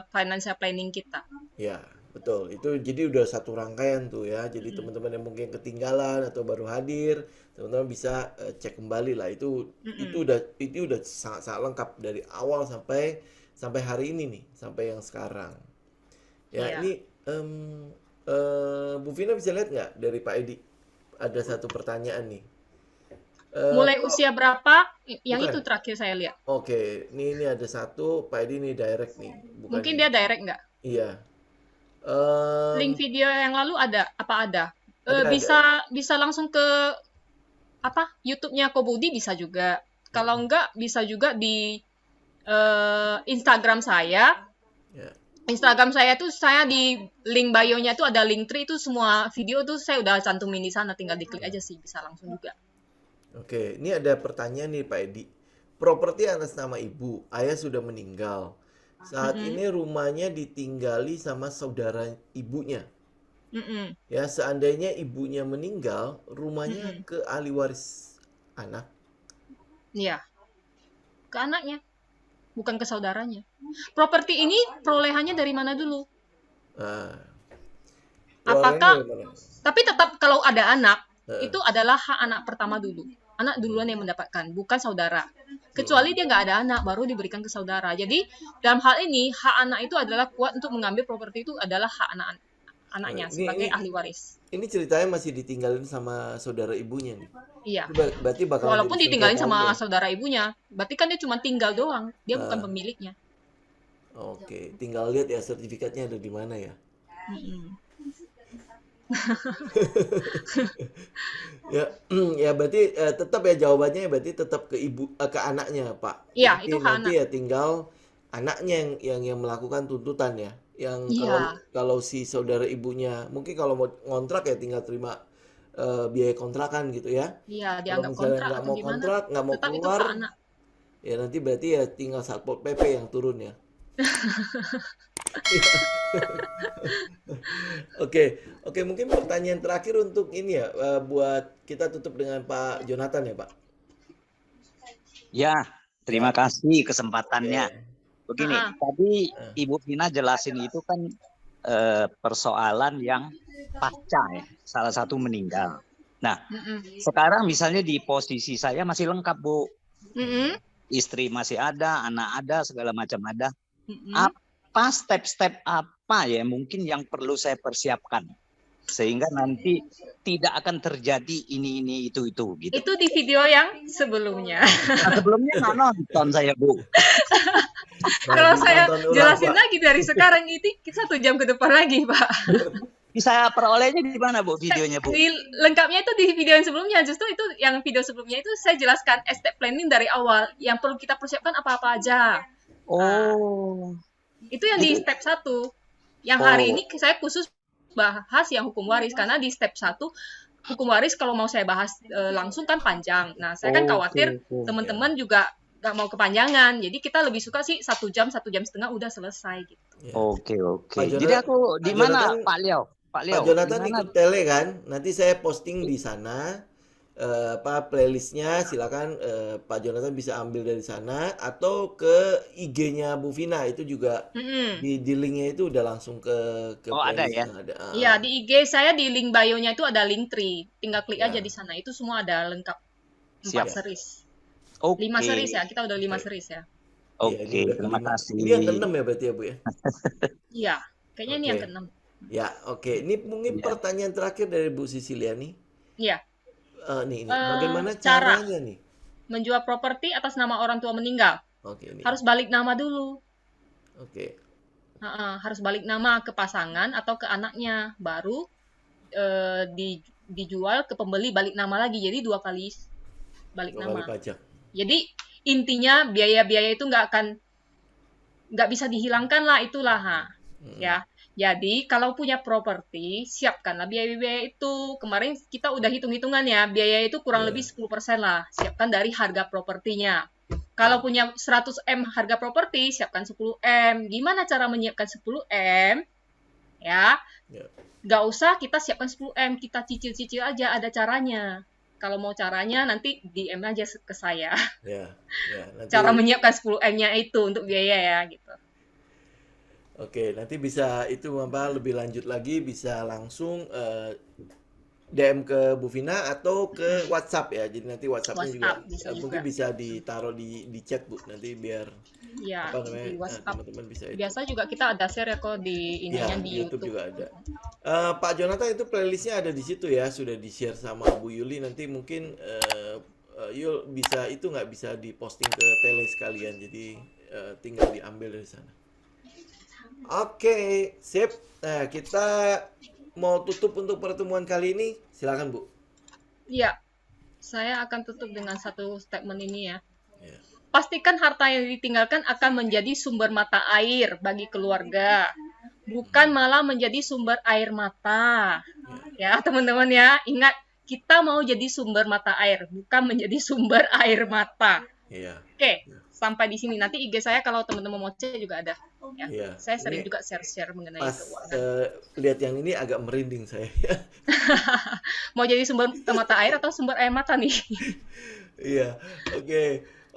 financial planning kita. Ya, betul. Itu jadi udah satu rangkaian tuh ya. Jadi teman-teman yang mungkin ketinggalan atau baru hadir, teman-teman bisa cek kembali lah. Itu udah sangat lengkap dari awal sampai hari ini nih, sampai yang sekarang. Ya, Iya. ini Bu Vina bisa lihat nggak dari Pak Edi? Ada satu pertanyaan nih. Mulai usia berapa? Yang bukan. itu terakhir saya lihat. Oke, ini ada satu Pak Edi nih direct nih. Bukan Mungkin ini. dia direct nggak? Iya. Link video yang lalu ada? Apa ada? Ada. Bisa langsung ke YouTube-nya Kobudi bisa juga. Kalau enggak bisa juga di Instagram saya. Ya. Instagram saya tuh saya di link bio-nya tuh ada link tree, itu semua video tuh saya udah cantumin di sana, tinggal diklik aja sih, bisa langsung juga. Oke, ini ada pertanyaan nih Pak Edi. Properti atas nama ibu, ayah sudah meninggal. Saat ini rumahnya ditinggali sama saudara ibunya. Ya, seandainya ibunya meninggal, rumahnya ke ahli waris anak. Iya. Ke anaknya, bukan ke saudaranya. Properti ini perolehannya dari mana dulu? Nah, Apakah- perolehannya dari mana? Tapi tetap kalau ada anak, itu adalah hak anak pertama dulu. Anak duluan yang mendapatkan, bukan saudara. Kecuali dia nggak ada anak, baru diberikan ke saudara. Jadi dalam hal ini, hak anak itu adalah kuat untuk mengambil properti, itu adalah hak anaknya sebagai ahli waris. Ini ceritanya masih ditinggalin sama saudara ibunya nih. Iya. Itu berarti bakal Walaupun jadi ditinggalin sengketa sama aja. saudara ibunya, berarti kan dia cuma tinggal doang. Dia bukan pemiliknya. Oke, tinggal lihat ya sertifikatnya ada di mana ya. Ya berarti tetap ya jawabannya berarti tetap ke anaknya Pak. Iya, Jadi itu hak nanti ya tinggal anaknya yang melakukan tuntutan ya. Yang Iya. kalau si saudara ibunya mungkin kalau mau ngontrak ya tinggal terima biaya kontrakan gitu ya. Iya, Kalau dianggap misalnya kontrak nggak atau mau gimana. kontrak, nggak mau Tetap itu keluar, hak anak. Ya nanti berarti ya tinggal Satpol PP yang turun ya. Oke, oke mungkin pertanyaan terakhir untuk ini ya, buat kita tutup dengan Pak Jonathan ya Pak. Ya, terima Ya, kasih kesempatannya. oke. Begini, Ah, tadi Nah, Ibu Vina jelasin itu kan persoalan yang pasca ya, salah satu meninggal. Nah, mm-mm. sekarang misalnya di posisi saya masih lengkap, Bu. Mm-mm. Istri masih ada, anak ada, segala macam ada. Mm-mm. Apa step-step apa ya mungkin yang perlu saya persiapkan sehingga nanti tidak akan terjadi ini itu gitu. Itu di video yang sebelumnya. Nah, sebelumnya nggak nonton saya, Bu. nah, Kalau saya ditonton ulang jelasin Pak. lagi dari sekarang itu 1 jam ke depan lagi, Pak. Bisa perolehnya di mana, Bu, videonya, Bu? Lengkapnya itu di video yang sebelumnya. Justru itu yang video sebelumnya itu saya jelaskan estate planning dari awal. Yang perlu kita persiapkan apa-apa aja. Nah, Oh, itu yang di itu. step 1. Yang hari Oh, ini saya khusus bahas yang hukum waris karena di step 1 hukum waris kalau mau saya bahas langsung kan panjang. Nah, saya kan oke, khawatir oke. Ya, teman-teman juga nggak mau kepanjangan. Jadi kita lebih suka sih 1 jam, 1 jam setengah udah selesai gitu. ya. Oke, Pak oke. Jadi Jonathan, aku di Pak mana, Jonathan, Pak Leo? Pak Pak Leo, di Jonathan mana? ikut tele kan? Nanti saya posting di sana apa playlistnya. Silakan Pak Jonathan bisa ambil dari sana atau ke IG-nya Bu Vina itu juga Mm-mm. di linknya itu udah langsung ke Oh, ada playlist ya. yang ada. Iya, di IG saya di link bio-nya itu ada link tree. Tinggal klik aja di Ya, sana. Itu semua ada lengkap. 4 Siap. ya. series. 5 Oke, series ya. Kita udah 5 Oke. series ya. Iya, ini oke. udah Terima kelima. kasih. Ini yang keenam ya berarti ya Bu ya. Iya, kayaknya ini yang Oke. keenam. Ya, oke. Ini mungkin Ya. pertanyaan terakhir dari Bu Sisilia nih. Iya. Nih, bagaimana Cara caranya nih? menjual properti atas nama orang tua meninggal. Oke, ini. Harus balik nama dulu. Oke. Harus balik nama ke pasangan atau ke anaknya. Baru dijual ke pembeli balik nama lagi. Jadi 2 kali balik 2 kali nama. pajak. Jadi intinya biaya-biaya itu nggak bisa dihilangkan lah itulah ya. Jadi kalau punya properti siapkanlah biaya-biaya itu. Kemarin kita udah hitung-hitungan ya, biaya itu kurang Ya, lebih 10% lah. Siapkan dari harga propertinya. Kalau ya, punya 100M harga properti, siapkan 10M. Gimana cara menyiapkan 10M? Ya, ya, nggak usah kita siapkan 10M, kita cicil-cicil aja, ada caranya. Kalau mau caranya nanti DM aja ke saya. ya, ya. Cara Nanti, menyiapkan 10M-nya itu untuk biaya ya gitu. oke, nanti bisa itu apa lebih lanjut lagi bisa langsung DM ke Bu Vina atau ke WhatsApp ya. Jadi nanti WhatsAppnya juga WhatsApp bisa mungkin juga. bisa ditaruh di chat Bu. Nanti biar Ya, apa namanya di WhatsApp. teman-teman bisa itu. Biasa juga kita ada share ya kok di Ya, ininya di di YouTube YouTube. juga ada. Pak Jonathan itu playlistnya ada di situ ya, sudah di-share sama Bu Yuli. Nanti mungkin Yul bisa itu nggak bisa diposting ke tele sekalian, jadi tinggal diambil dari sana. Oke, sip. Nah, kita mau tutup untuk pertemuan kali ini. Silakan Bu. Iya, saya akan tutup dengan satu statement ini ya. Ya, Pastikan harta yang ditinggalkan akan menjadi sumber mata air bagi keluarga, bukan malah menjadi sumber air mata. ya, Ya, teman-teman ya, ingat kita mau jadi sumber mata air, bukan menjadi sumber air mata. iya, Oke, sampai di sini. Nanti IG saya kalau teman-teman mau cek juga ada. Ya, iya. saya sering Ini juga share-share mengenai pas keuangan. lihat yang ini agak merinding saya. Mau jadi sumber mata air atau sumber air mata nih? Iya, oke.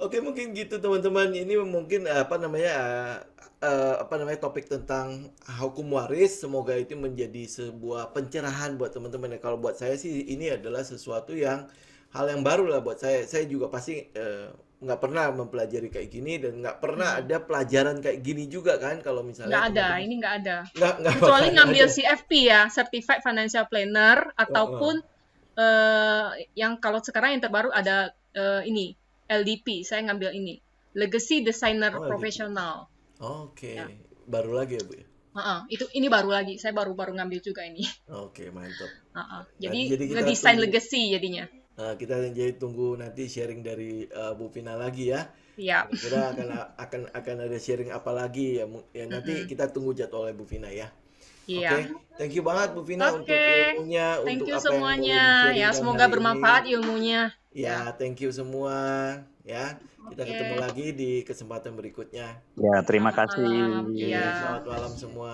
Oke, mungkin gitu teman-teman. Ini mungkin apa namanya topik tentang hukum waris. Semoga itu menjadi sebuah pencerahan buat teman-teman ya. Kalau buat saya sih ini adalah sesuatu yang hal yang baru lah buat saya. Saya juga pasti nggak pernah mempelajari kayak gini dan nggak pernah ada pelajaran kayak gini juga kan kalau misalnya Nggak ada, teman-teman ini nggak ada. nggak Kecuali bakalan ngambil ada. CFP ya, Certified Financial Planner, ataupun yang kalau sekarang yang terbaru ada ini, LDP, saya ngambil ini. Legacy Designer Oh, LDP. Professional. Oke, Ya. baru lagi ya Bu ya. Ini baru lagi, saya baru ngambil juga ini. Oke, mantap. Jadi Jadi kita ngedesain tunggu. legacy jadinya. Kita jadi tunggu nanti sharing dari Bu Vina lagi ya. Iya. Kira-kira akan ada sharing apa lagi ya? Ya nanti kita tunggu jadwalnya Bu Vina ya. Iya. Oke, thank you banget Bu Vina untuk Oke. ilmunya, Thank untuk you apa yang boleh semuanya ya. di-sharingkan Semoga hari ini. bermanfaat ilmunya. Ya, thank you semua ya. Kita ketemu Oke. lagi di kesempatan berikutnya. Ya, terima Selamat kasih. malam. Oke, Iya. selamat malam semua.